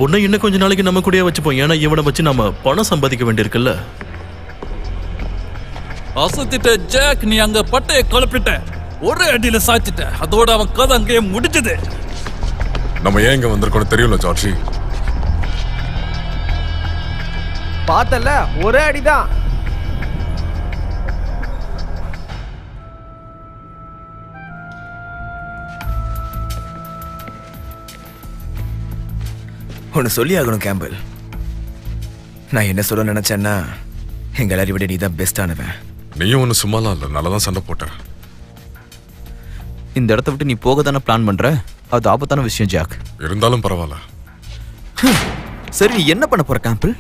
பொண்ணை இன்னும் கொஞ்ச நாளைக்கு நம்ம கூடயே வச்சுப்போம். ஏன்னா இவனை வச்சு நம்ம பணம் சம்பாதிக்க வேண்டியிருக்குல்ல. அசத்திட்ட ஜாக், நீ அங்க பட்டைய குழப்பிட்ட, ஒரே அடியில சாச்சிட்ட. அதோட அவன் கதை அங்கேயே முடிஞ்சது. நம்ம ஏன் இங்க வந்திருக்கோம்னு தெரியல ஜார்ஜி. பார்த்தல, ஒரே அடிதான். ஒன்னு சொல்லி ஆகணும் கேம்பல். நான் என்ன சொல்ல நினைச்சேன்னா, எங்க எல்லாரையும் விட நீ தான் பெஸ்டானவன். நீயும் ஒண்ணு சும்மாலாம் இல்ல, நல்லாதான் சண்டை போட்ட. இந்த இடத்த விட்டு நீ போக தானே பிளான் பண்ற. அது ஆபத்தான விஷயம் ஜாக். இருந்தாலும் பரவாயில்ல. சரி, நீ என்ன பண்ண போற கேம்பல்?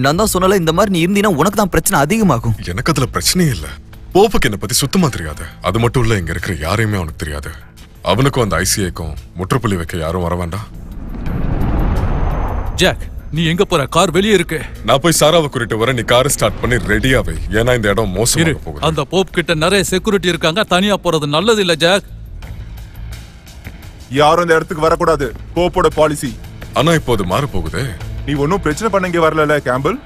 நான் தான் சொன்னல, இந்த மாதிரி நீ இருந்தீனா உனக்கு தான் பிரச்சனை அதிகமாகும். எனக்கு அதுல பிரச்சனையே இல்ல. போப்புக்கு என்ன பத்தி சுத்தமா தெரியாது. அது மட்டும் இல்ல, இங்க இருக்கிற யாரையுமே அவனுக்கு தெரியாது. அவனுக்கும் அந்த ஐசிஐக்கும் முற்றுப்புள்ளி வைக்க யாரும் வர வேண்டாம். ஜாக், நீ எங்க போற? கார் வெளியே இருக்கு. நான் போய் சாராவை கூட்டிட்டு வரேன். நீ காரை ஸ்டார்ட் பண்ணி ரெடியா வை. ஏன்னா இந்த இடம் மோசமாக போகுது. அந்த போப் கிட்ட நிறைய செக்யூரிட்டி இருக்காங்க. தனியா போறது நல்லது இல்ல ஜாக். யாரும் இந்த இடத்துக்கு வரக்கூடாது. போப்போட பாலிசி. ஆனா இப்போ அது மாற போகுது. நீ ஒன்னும் பிரச்சனை பண்ண இங்க வரல கேம்பல்.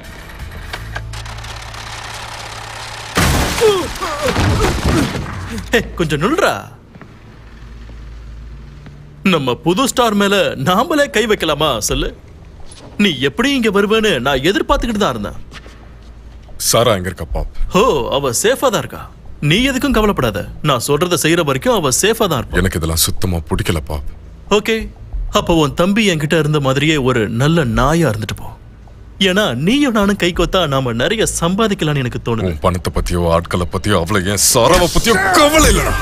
கொஞ்சம் நில்றா. நம்ம புது ஸ்டார் மேல நாமளே கை வைக்கலாமா சொல்லு? நீ எப்படி இங்க வருவேன்னு நான் எதிர்பார்த்துக்கிட்டு தான் இருந்தேன். சாரா எங்க இருக்கா பாப்? ஓ, அவ சேஃபா தான் இருக்கா. நீ எதுக்கும் கவலைப்படாத. நான் சொல்றத செய்யற வரைக்கும் அவ சேஃபா தான் இருப்பா. எனக்கு இதெல்லாம் சுத்தமா பிடிக்கல பாப். ஓகே, அப்ப உன் தம்பி என்கிட்ட இருந்த மாதிரியே ஒரு நல்ல நாயா இருந்துட்டு போ. ஏன்னா நீயும் நானும் கை கொத்தா நாம நிறைய சம்பாதிக்கலாம்னு எனக்கு தோணுது. உன் பணத்தை பத்தியோ ஆட்களை பத்தியோ அவ்வளவு ஏன் சாராவை பத்தியோ கவலை இல்லடா.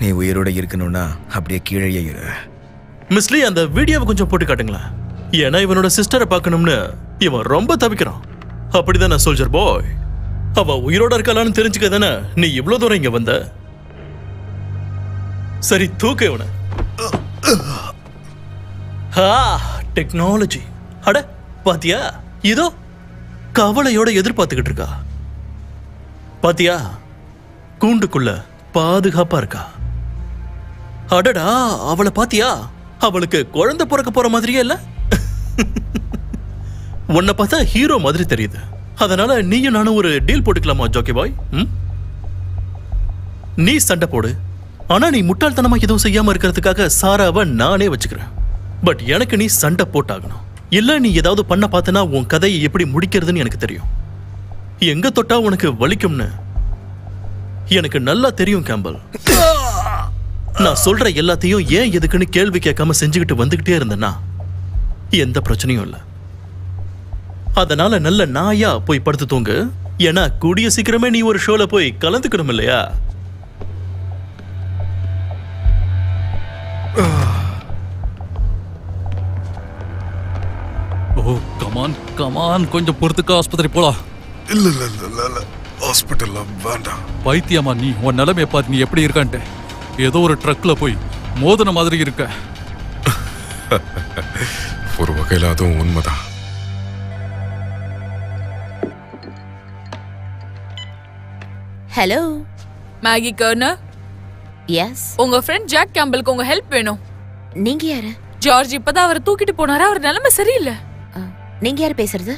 நீ உயிரோட இருக்கணும்னா அப்படியே கீழே இரு. மிஸ்லி, அந்த வீடியோவை கொஞ்சம் போட்டு காட்டுங்களேன். ஏன்னா இவனோட சிஸ்டரை பார்க்கணும்னு இவன் ரொம்ப தவிக்கிறான். அப்படிதான் நான் சோல்ஜர் பாய். அவ உயிரோட இருக்கலான்னு தெரிஞ்சுக்க தானே நீ இவ்வளவு தூரம் இங்க வந்த. சரி தூக்க இவனை. டெக்னாலஜி. அட பாத்தியா, இதோ கவலையோட எதிர்பார்த்துக்கிட்டு இருக்கா. பாத்தியா, கூண்டுக்குள்ள பாதுகாப்பா இருக்கா. அடடா, அவளை பாத்தியா? அவளுக்கு குழந்தை பிறக்க போற மாதிரியே இல்ல. உன்னை பார்த்தா ஹீரோ மாதிரி தெரியுது. அதனால நீயும் நானும் ஒரு டீல் போட்டுக்கலாமா ஜோக்கி பாய்? நீ சண்டை போடு, ஆனா நீ முட்டாள்தனமா எதுவும் செய்யாம இருக்கிறதுக்காக சாராவை நானே வச்சுக்கிறேன். பட் எனக்கு நீ சண்டை போட்டாகணும். இல்ல நீ ஏதாவது பண்ண பார்த்தனா உன் கதையை எப்படி முடிக்கிறதுன்னு எனக்கு தெரியும். எங்க தொட்டா உனக்கு வலிக்கும்னு எனக்கு நல்லா தெரியும் கேம்பல். நான் சொல்ற எல்லாத்தையும் ஏன் எதுக்குன்னு கேள்வி கேட்காம செஞ்சுக்கிட்டு வந்துகிட்டே இருந்தேன்னா எந்த பிரச்சனையும் இல்லை. அதனால நல்ல நாயா போய் படுத்து தூங்கு. ஏன்னா கூடிய சீக்கிரமே நீ ஒரு ஷோல போய் கலந்துக்கணும் இல்லையா? ஓ கமான் கமான், கொஞ்சம் பொறுத்துக்க, ஆஸ்பத்திரி போலாம். இல்ல இல்ல இல்ல இல்ல, ஹாஸ்பிட்டல்ல வேண்டாம். பைத்தியமா நீ? உன் நிலைமைய பாரு, நீ எப்படி இருக்கான்ட்டு. ஏதோ ஒரு ட்ரக்ல போய் மோதன மாதிரி இருக்க. ஒரு வகையில அதுவும் உண்மைதான். Hello Maggi corner. எஸ். உங்க ஃப்ரெண்ட் ஜாக் கேம்பலுக்கு உங்க ஹெல்ப் வேணும். நீங்க யாரு? ஜார்ஜ் இப்பதான் அவரை தூக்கிட்டு போனாரா, அவர் நிலைமை சரியில்லை. நீங்க யாரு பேசுறது?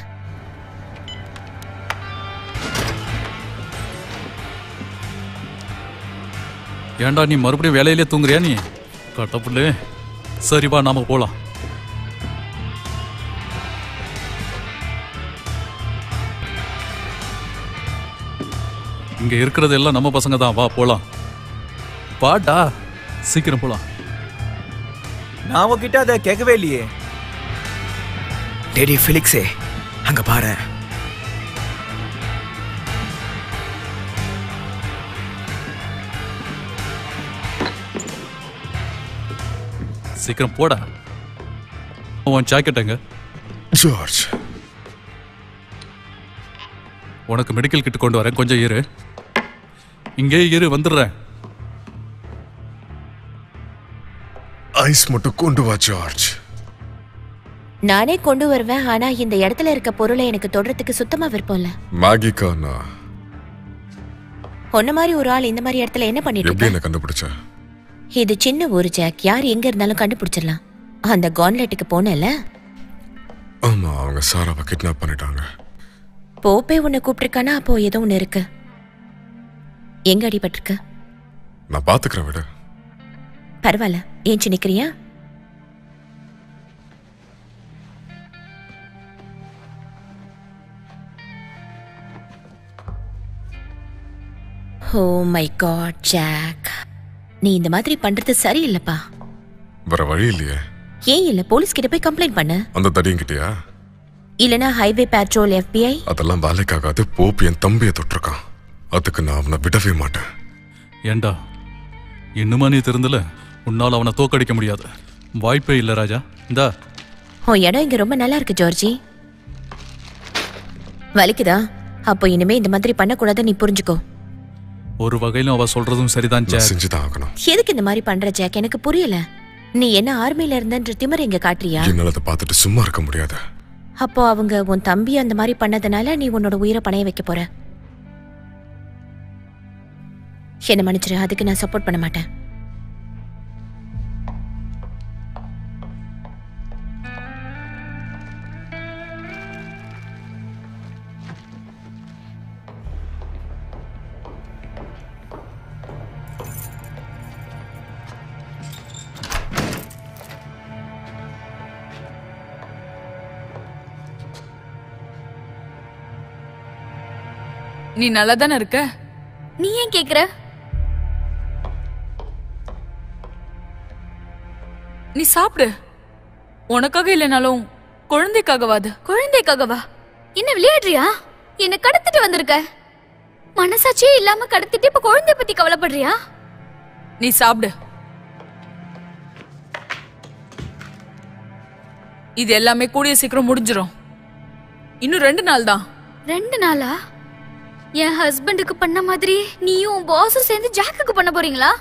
ஏண்டா நீ மறுபடியும் வேலையிலே தூங்குறியா நீ? கட்டப்புள்ளே. சரி வா, நாம போலாம். இங்க இருக்கிறது எல்லாம் நம்ம பசங்க தான். வா போலாம். வாடா, சீக்கிரம் போலாம். நான் உங்ககிட்ட அதை கேட்கவே இல்லையே. டேடி ஃபிலிக்ஸே, அங்க பாரு. சீக்கிரம் போடா. உன் ஜாக்கெட்டுங்க. ஜார்ஜ், உனக்கு மெடிக்கல் கிட் கொண்டு வரேன், கொஞ்சம் இரு. இங்கே இரு, வந்துடுறேன். ஐஸ் மட்டும் கொண்டு வா ஜார்ஜ். நானே கொண்டு வருவேன், ஆனா இந்த இடத்துல இருக்க பொருளை எனக்கு தொடறதுக்கு சுத்தமா விருப்பம் இல்ல. மேகிக்கானா? ஒன்ன மாதிரி ஒரு ஆள் இந்த மாதிரி இடத்துல என்ன பண்ணிட்டு எப்படி இருக்க? என்ன கண்டுபிடிச்ச? இது சின்ன ஒரு ஜாக், யார் எங்க இருந்தாலும் கண்டுபிடிச்சிடலாம். அந்த கான்லெட்டுக்கு போனல. ஆமா, அவங்க சாராவை கிட்னாப் பண்ணிட்டாங்க. போப்பே உன்னை கூப்பிட்டிருக்கானா, அப்போ ஏதோ ஒண்ணு இருக்கு. எங்க அடிபட்டிருக்கு? நான் பாத்துக்கிறேன், விடு. பரவாயில்ல, ஏஞ்சி நிக்கிறியா? ஓ மை காட் ஜாக், நீ இந்த மாதிரி பண்றது சரியில்லைப்பா. வேற வழி இல்லையே. ஏன் இல்ல, போலீஸ் கிட்ட போய் கம்ப்ளைண்ட் பண்ணு. அந்த தடியங்கிட்டயா? இல்லனா ஹைவே பேட்ரோல், FBI. அதெல்லாம் வேலைக்காகாது. போப்பு என் தம்பியை தொட்டிருக்கான். அதுக்கு நான் அவனை விடவே மாட்டேன். ஏண்டா இன்னுமா நீ திருந்தல? உன்னால அவனை தோக்கடிக்க முடியாது, வாய்ப்பே இல்ல ராஜா. இந்தா. உன் இடம் இங்க ரொம்ப நல்லா இருக்கு ஜார்ஜி. வலிக்குதா? அப்போ இனிமே இந்த மாதிரி பண்ணக்கூடாது, நீ புரிஞ்சுக்கோ. ஒரு வகையிலும் அவ சொல்றதும் சரிதான் ஜாக். செஞ்சுதான் ஆகணும். எதுக்கு இந்த மாதிரி பண்ற ஜாக்? எனக்கு புரியல. நீ என்ன ஆர்மில இருந்தன்ற திமிர இங்க காட்டுறியா? என்னால அதை பார்த்துட்டு சும்மா இருக்க முடியாது. அப்போ அவங்க உன் தம்பி அந்த மாதிரி பண்ணதுனால நீ உன்னோட உயிரை பணைய வைக்க போற. என்ன மன்னிச்சிரு, அதுக்கு நான் சப்போர்ட் பண்ண மாட்டேன். நீ நல்லா தானே இருக்க? நீ ஏன் கேக்குற? நீ சாப்பிடு. உனக்காக இல்லைனாலும் குழந்தைக்காகவாது. குழந்தைக்காகவா? என்ன விளையாடுறியா? என்ன கடத்திட்டு வந்திருக்க. மனசாட்சியே இல்லாம கடத்திட்டு இப்ப குழந்தை பத்தி கவலைப்படுறியா? நீ சாப்பிடு. இது எல்லாமே கூடிய சீக்கிரம் முடிஞ்சிரும். இன்னும் 2 நாள் தான். 2 நாளா? என் ஹஸ்பண்டுக்கு பண்ண மாதிரி நீயும் பாஸும் சேர்ந்து ஜாக்குக்கு பண்ண போறீங்களா?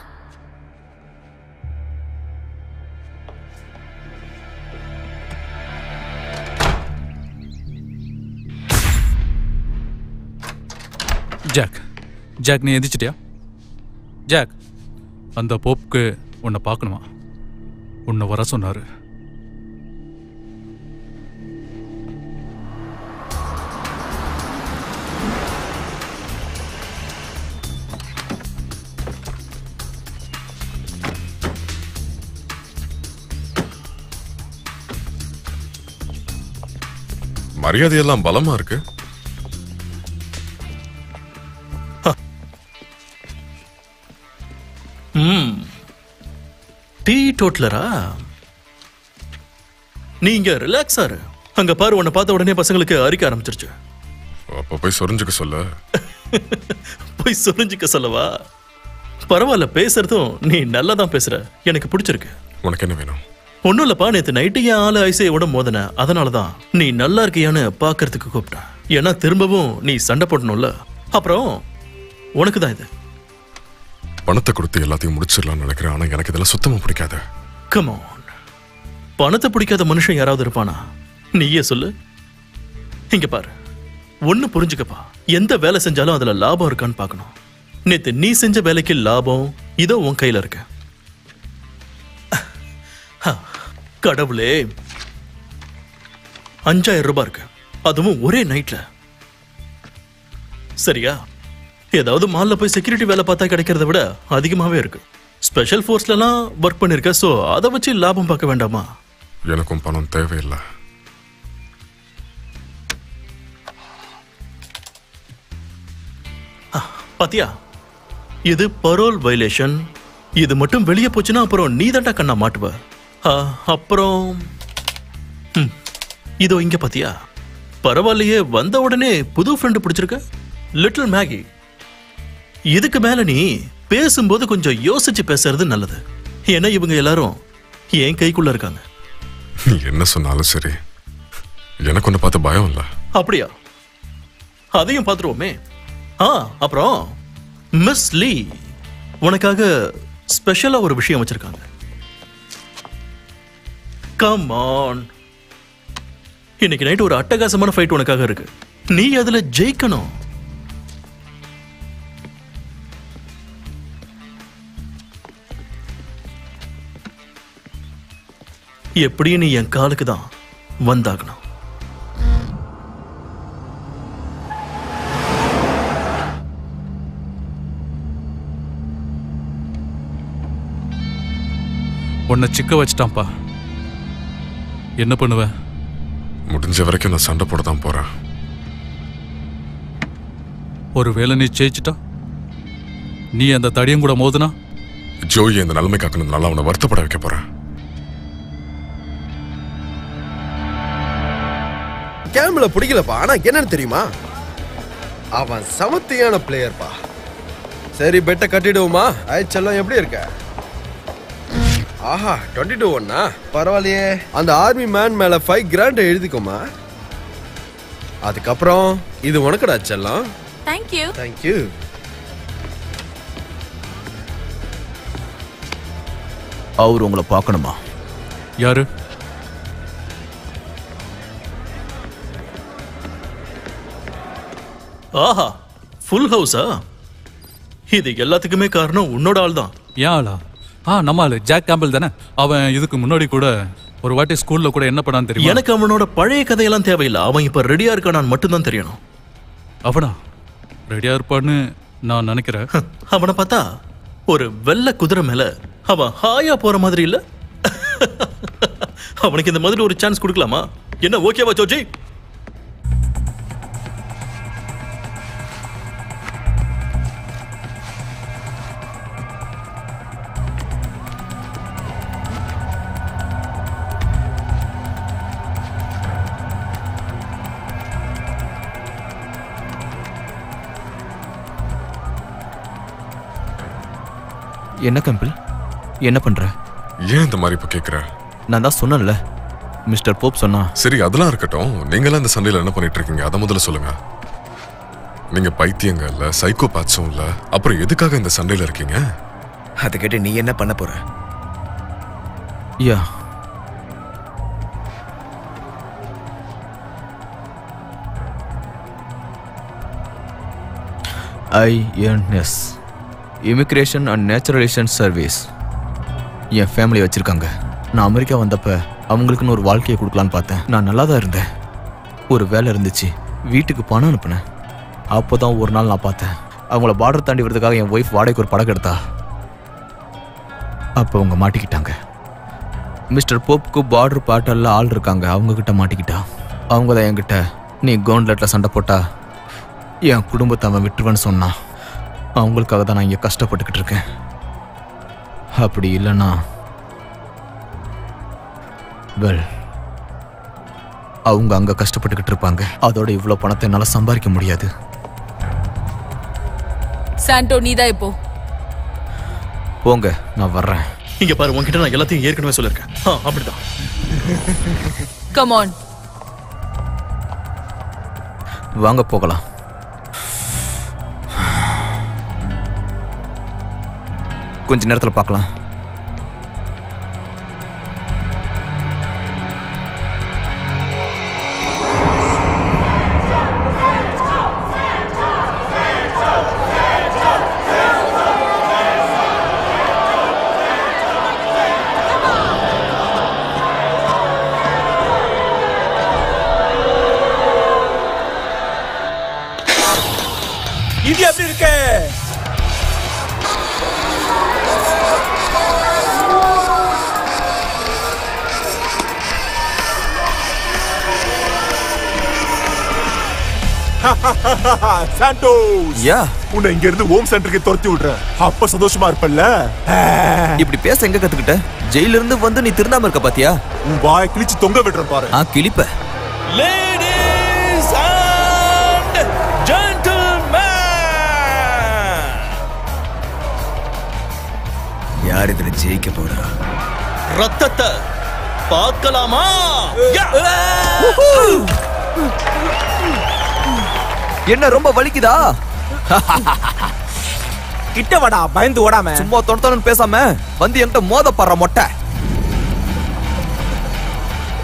ஜாக், ஜாக் நீ எந்திரிச்சிட்டியா? ஜாக், அந்த போப்புக்கு உன்னை பார்க்கணுமா? உன்னை வர சொன்னாரு. மரியாதையெல்லாம் பலமா இருக்கு. டீ டோட்லரா? நீங்க ரிலாக்ஸா இரு. அங்க பாரு, உன்னை பார்த்த உடனே பசங்களுக்கு அரிக்க ஆரம்பிச்சிருச்சு. அப்ப போய் சொரிஞ்சுக்க சொல்ல. போய் சொரிஞ்சுக்க சொல்லவா? பரவாயில்ல, பேசுறதும் நீ நல்லா தான் பேசுற. எனக்கு பிடிச்சிருக்கு. உனக்கு என்ன வேணும்? ஒன்னும் இல்லப்பா, நேத்து நைட்டு என் ஆளு ஐசையோட மோதன. அதனாலதான் நீ நல்லா இருக்கியான்னு பாக்குறதுக்கு கூப்பிட்டேன். ஏன்னா திரும்பவும் நீ சண்டை போடணும்ல. அப்புறம் உனக்கு தான் இது. பணத்தை கொடுத்து எல்லாத்தையும் முடிச்சிடலாம்னு நினைக்கிறேன். ஆனா எனக்கு இதெல்லாம் சுத்தமா பிடிக்காது. கம் ஆன், பணத்தை பிடிக்காத மனுஷன் யாராவது இருப்பானா? நீயே சொல்லு. இங்க பாரு, ஒண்ணு புரிஞ்சுக்கப்பா. எந்த வேலை செஞ்சாலும் அதுல லாபம் இருக்கான்னு பார்க்கணும். நேத்து நீ செஞ்ச வேலைக்கு லாபம் இதோ உன் கையில இருக்கு. கடவுளே, 5000 ரூபாய் இருக்கு, அதுவும் ஒரே நைட்ல. சரியா? ஏதாவது மால்ல போய் செக்யூரிட்டி வேலை பார்த்தா கிடைக்கிறத விட அதிகமாவே இருக்கு. ஸ்பெஷல் ஃபோர்ஸ்ல எல்லாம் ஒர்க் பண்ணிருக்க. சோ அதை வச்சு லாபம் பார்க்க வேண்டாமா? எனக்கும் பணம் தேவையில்லை. பாத்தியா, இது பரோல் வயலேஷன். இது மட்டும் வெளியே போச்சுன்னா அப்புறம் நீ தாண்டா கண்ணா மாட்டுவ. அப்புறம் இதோ இங்க பாத்தியா, பரவாயில்லையே, வந்த உடனே புது ஃப்ரெண்டு பிடிச்சிருக்க, லிட்டில் மேகி. இதுக்கு மேல நீ பேசும்போது கொஞ்சம் யோசிச்சு பேசுறது நல்லது. ஏன்னா இவங்க எல்லாரும் என் கைக்குள்ள இருக்காங்க. நீ என்ன சொன்னாலும் சரி, எனக்கு ஒண்ணு பார்த்து பயம் இல்ல. அப்படியா? அதையும் பார்த்துருவோமே. அப்புறம் மிஸ் லீ உனக்காக ஸ்பெஷலா ஒரு விஷயம் வச்சிருக்காங்க. கம் ஆன், இன்னைக்கு நைட் ஒரு அட்டகாசமான ஃபைட் உனக்காக இருக்கு. நீ அதுல ஜெயிக்கணும். எப்படியும் நீ என் காலுக்கு தான் வந்தாகணும். உன்னை சிக்க வச்சிட்டான்ப்பா. என்ன பண்ணுவ? முடிஞ்ச வரைக்கும் நான் சண்டை போட தான் போறேன். ஒருவேளை நீ ஜெயிச்சிட்டா, நீ அந்த தடியும் கூட மோதுனா, ஜோய் இந்த நிலைமை காக்கணும்னால அவனை வருத்தப்பட வைக்க போறேன். கேம்ல பிடிக்கலப்பா. ஆனா என்னன்னு தெரியுமா, அவன் சமத்தியான பிளேயர்ப்பா. சரி, பெட்ட கட்டிடுவோமா? ஆயிச்செல்லாம் எப்படி இருக்க? ஆஹா, 22-1. பரவாயில்லையே. அந்த ஆர்மி மேன் மேல 5 grand எழுதிக்கோமா. அதுக்கப்புறம் இது உனக்குடா செல்லம். தேங்க்யூ. தேங்க்யூ. அவர் உங்களை பார்க்கணுமா? யாரு? ஆஹா, ஃபுல் ஹவுஸா? இது எல்லாத்துக்குமே காரணம் உன்னோட ஆள் தான். ஏன் ஆளா? நம்ம ஆளு ஜாக் கேம்பல் தானே. அவன் இதுக்கு முன்னாடி கூட ஒரு வாட்டி ஸ்கூல்ல கூட என்ன பண்ணான்னு தெரியும். எனக்கு அவனோட பழைய கதையெல்லாம் தேவையில்லை. அவன் இப்ப ரெடியா இருக்கானான்னு மட்டும்தான் தெரியணும். அவனா ரெடியா இருப்பான்னு நான் நினைக்கிறேன். அவனை பார்த்தா ஒரு வெள்ளை குதிரை மேல அவன் ஹாயா போற மாதிரி இல்ல? அவனுக்கு இந்த மாதிரி ஒரு சான்ஸ் கொடுக்கலாமா? என்ன, ஓகேவா ஜோஜி? என்ன கம்பிள், என்ன பண்ற? ஏன் இந்த மாதிரி இப்ப கேக்குற? நான் தான் சொன்னேன்ல, மிஸ்டர் போப் சொன்னா. சரி, அதெல்லாம் இருக்கட்டும். நீங்களாம் இந்த சண்டையில என்ன பண்ணிட்டு இருக்கீங்க? அதை முதல்ல சொல்லுங்க. நீங்க பைத்தியங்க இல்ல சைக்கோபாத்ஸும் இல்ல, அப்புறம் எதுக்காக இந்த சண்டையில இருக்கீங்க? அதை கேட்டு நீ என்ன பண்ண போற? யா INS immigration and naturalisation service N family வச்சிருக்காங்க. நான் அமெரிக்கா வந்தப்ப அவங்களுக்குன்னு ஒரு வாழ்க்கையை கொடுக்கலான்னு பார்த்தேன். நான் நல்லா தான் இருந்தேன். ஒரு வேலை இருந்துச்சு, வீட்டுக்கு பணம் அனுப்புனேன். அப்போ தான் ஒரு நாள் நான் பார்த்தேன், அவங்கள பார்டர் தாண்டி வரதுக்காக என் ஒய்ஃப் வாடகைக்கு ஒரு படகு எடுத்தா. அப்போ அவங்க மாட்டிக்கிட்டாங்க. மிஸ்டர் போப்புக்கு பார்டர் பாட்டெல்லாம் ஆள் இருக்காங்க, அவங்கக்கிட்ட மாட்டிக்கிட்டா. அவங்க தான் என்கிட்ட நீ கவுண்ட்லெட்டில் சண்டை போட்டா என் குடும்பத்தை அவன் விட்டுருவேன்னு சொன்னான். அவங்களுக்காக தான் நான் இங்கே கஷ்டப்பட்டுக்கிட்டு இருக்கேன். அப்படி இல்லைன்னா வெல் அவங்க அங்கே கஷ்டப்பட்டுக்கிட்டு இருப்பாங்க. அதோட இவ்வளோ பணத்தை என்னால் சம்பாதிக்க முடியாது. சாண்டோ நீதான் இப்போ போங்க, நான் வர்றேன். இங்க பாரு, உன்கிட்ட நான் எல்லாத்தையும் ஏற்கனவே சொல்லிருக்கேன். அப்படிதான். கம் ஆன், வாங்க போகலாம். கொஞ்ச நேரத்தில் பார்க்கலாம். இது எப்படி இருக்கு? சாண்டோஸ், யா உன்னை இங்க இருந்து ஹோம் சென்டருக்கு துரத்தி விடுறேன். அப்ப சந்தோஷமா இருப்பல்ல? இப்படி பேச எங்க கத்துக்கிட்ட? ஜெயில இருந்து வந்து நீ திருந்தாம இருக்க பாத்தியா? உன் வாயை கிழிச்சு தொங்க விடுறேன் பாரு. கிழிப்ப. லேடீஸ் அண்ட் ஜென்டில்மேன், யார் இதுல ஜெயிக்க போறா? ரத்தத்தை பார்க்கலாமா? என்ன ரொம்ப வலிக்குதா? கிட்ட வாடா, பயந்து ஓடாம. சும்மா தொணத்தொன்னு பேசாம வந்து என்கிட்ட மோத பாடுற மொட்டை.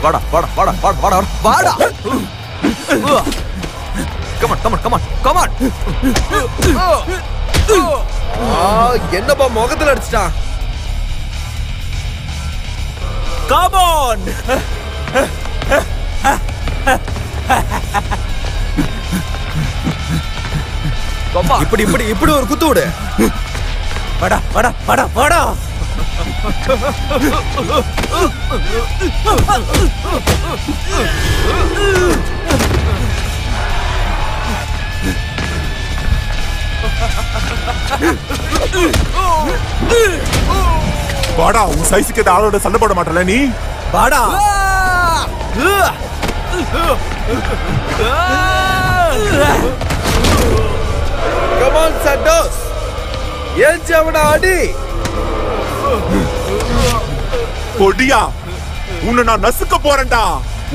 வாடா வாடா வாடா வாடா வாடா வாடா. Come on come on come on come on. என்னப்பா முகத்துல அடிச்சிட்டான்? Come on. இப்படி இப்படி இப்படி ஒரு குத்து விடு. வாடா வாடா வாடா வாடா. வாடா, உன் சைஸுக்கு ஏதாவது ஆளோட சண்டை போட மாட்டல நீ? வாடா. Come on, Santos. ஏஞ்சி அவனை அடி. கொடியா, உன்னை நான் நசுக்க போறேன்டா.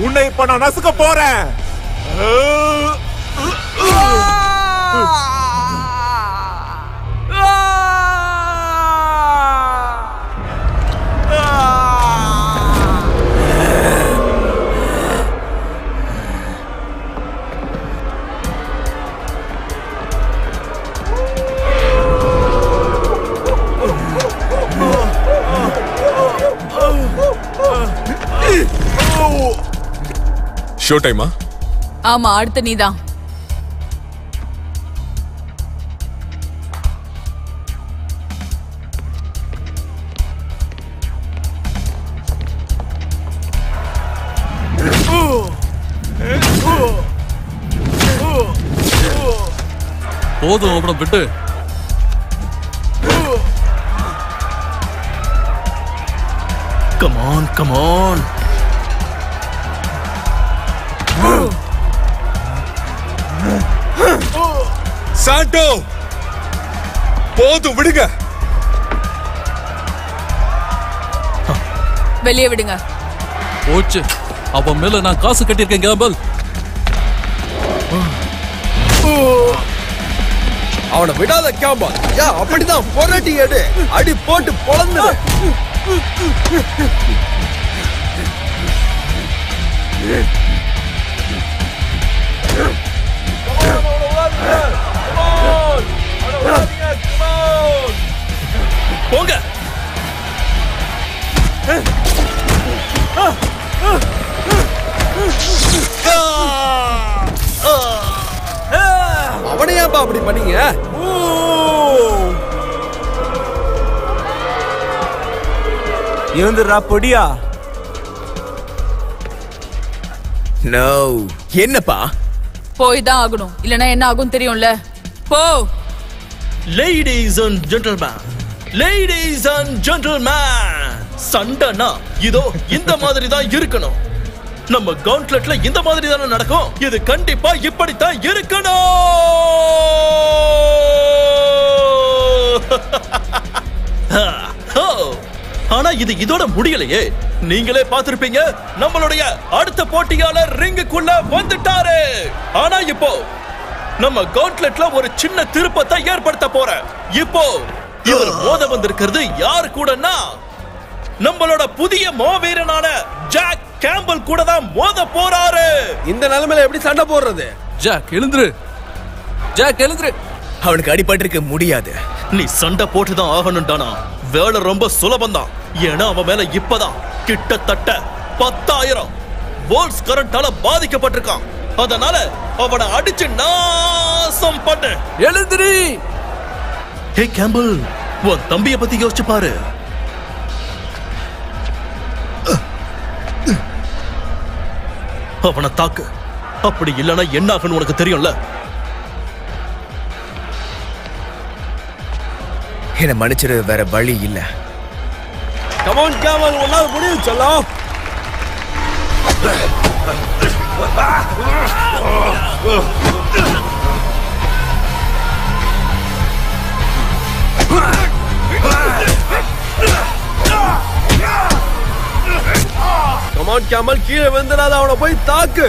உன்னை இப்ப நான் நசுக்க போறேன். ஷோ டைமா? ஆமா, அடுத்த நீதான். போதும், அவனை விட்டு. Come on, come on. Sandow, போதும் விடுங்க. வெளியே விடுங்க. போச்சு, அவன் மேல நான் காசு கட்டியிருக்கேன் கேம்பல். அவனை விடாத கேம்பால். யா அப்படிதான் பொரட்டி எடு. அடி போட்டு பொளந்து. போங்க. அவனை ஏன்பா அப்படி பண்ணீங்க? இருந்துடா பொடியா. நோ. என்னப்பா? போய் தான் ஆகணும், இல்லனா என்ன ஆகும் தெரியும்ல. போ. Ladies and gentlemen, ladies and gentlemen, சண்டைனா இதோ இந்த மாதிரி தான் இருக்கணும். நம்ம கவுண்ட்லெட்ல இந்த மாதிரி தானே நடக்கும். இது கண்டிப்பா இப்படித்தான் இருக்கணும். ஆனா இது இதோட முடியலையே. நீங்களே பார்த்திருப்பீங்க, நம்மளுடைய அடுத்த போட்டியாளர் ரிங்குக்குள்ள வந்துட்டாரு. ஆனா இப்போ நம்ம கவுண்ட்லெட்ல ஒரு சின்ன திருப்பத்தை ஏற்படுத்த போறேன். இப்போ இவர் மோத வந்திருக்கிறது யாரு கூடனா நம்மளோட புதிய மாவீரனான ஜாக் கேம்பல் கூட தான் மோத போறாரு. இந்த நிலைமையில எப்படி சண்டை போடுறது? ஜாக் எழுந்துரு. ஜாக் எழுந்துரு. அவனுக்கு அடிபட்டிருக்க முடியாது. நீ சண்டை போட்டுதான் ஆகணும்டானா. வேலை ரொம்ப சுலபம் தான். ஏன்னா அவன் மேல இப்பதான் கிட்டத்தட்ட 10,000 வோல்ட்ஸ் கரண்டால பாதிக்கப்பட்டிருக்கான். அதனால அவனை அடிச்சு நாசம் பண்ணு. எழுந்துரு. ஹே கேம்பல், உன் தம்பியை பத்தி யோசிச்சு பாரு. அவனை தாக்கு. அப்படி இல்லைன்னா என்ன ஆகுன்னு உனக்கு தெரியும்ல. என்ன மன்னிச்சிரு, வேற வழி இல்ல. Come on கேம்பல், உன்னால முடியும் செல்லம். Come on கேம்பல், கீழே விழுந்துடாத. அவனை போய் தாக்கு.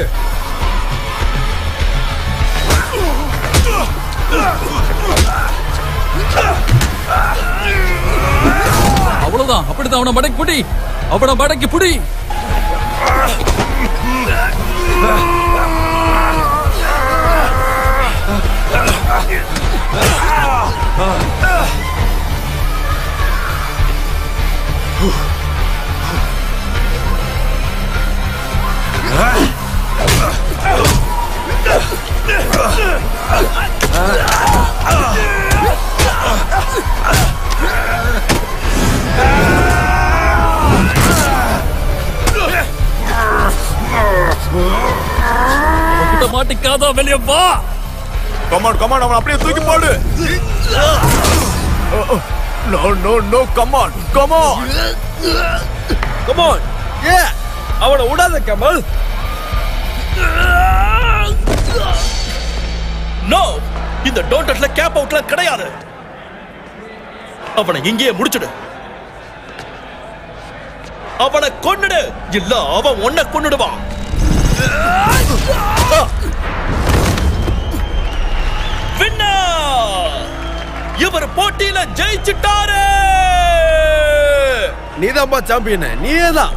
அவ்வளவுதான். அப்படிதான். அவனை மடக்கி புடி. அவனை மடக்கி புடி. மாட்டிக்காத, வெளியே வா. கமான் கமான், அவன் அப்படியே தூக்கி போடு. No no no, come on come on come on. ஏ அவனை விடாத கேம்பல். நோ, இந்த டோன்ட்ல கேப் அவுட்ல கிடையாது. அவனை இங்கேயே முடிச்சிடு. அவனை கொன்னுடு. இல்ல அவன் உன்னை கொன்னுடுவான். இவர் போட்டியில ஜெயிச்சிட்டாரு. நீதான்பா சாம்பியன். நீதான்.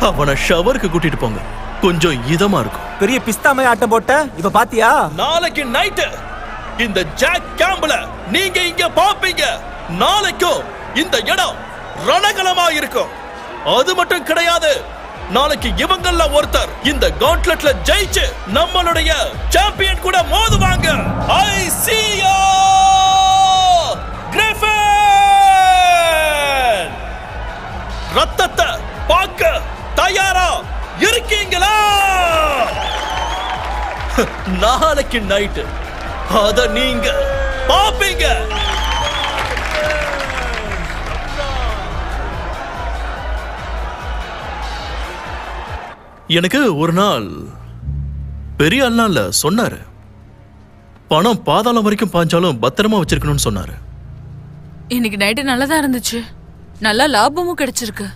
அவனை ஷவருக்கு கூட்டிட்டு போங்க. கொஞ்சம் இதமா இருக்கும். பெரிய பிஸ்தாமே ஆட்டம் போட்ட. இப்ப பாத்தியா? நாளைக்கு நைட் இந்த ஜாக் கேம்பல நீங்க இங்க பாப்பீங்க. நாளைக்கும் இந்த இடம் ரணகலமா இருக்கும். அது மட்டும் கிடையாது, நாளைக்கு இவங்கள ஒருத்தர் இந்த கவுண்ட்லெட்ல ஜெயிச்சு நம்மளுடைய சாம்பியன் கூட மோதுவாங்க. ஐ see you கிரிஃபின். ரத்தத்தை பார்க்க தயாரா இருக்கீங்களா? நாளைக்கு நைட் அத நீங்க பாப்பீங்க. எனக்கு ஒரு நாள் பெரிய அண்ணால சொன்னாரு, பணம் பாதாளம் வரைக்கும் பாஞ்சாலும் பத்திரமா வச்சிருக்கணும்னு சொன்னாரு. இன்னைக்கு நைட்டு நல்லதா இருந்துச்சு. நல்ல லாபமும் கிடைச்சிருக்கு.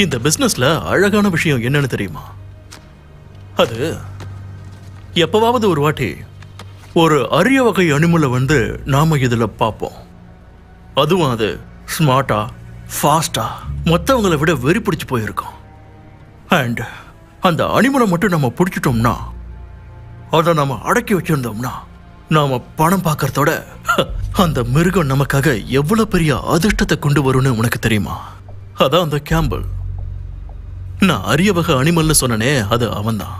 இந்த பிசினஸ்ல அழகான விஷயம் என்னன்னு தெரியுமா? அது எப்பவாவது ஒரு வாட்டி ஒரு அரிய வகை அனிமலை வந்து நாம இதுல பார்ப்போம். அதுவும் அது ஸ்மார்ட்டா ஃபாஸ்டா மற்றவங்களை விட வெறி பிடிச்சு போயிருக்கோம். அண்ட் அந்த அனிமலை மட்டும் நம்ம பிடிச்சிட்டோம்னா, அதை நம்ம அடக்கி வச்சிருந்தோம்னா, நாம பணம் பார்க்கறதோட அந்த மிருகம் நமக்காக எவ்வளவு பெரிய அதிர்ஷ்டத்தை கொண்டு வரும்னு உனக்கு தெரியுமா? அதான் அந்த கேம்பல். நான் அரிய வகை அனிமல்னு சொன்னனே, அது அவன்தான்.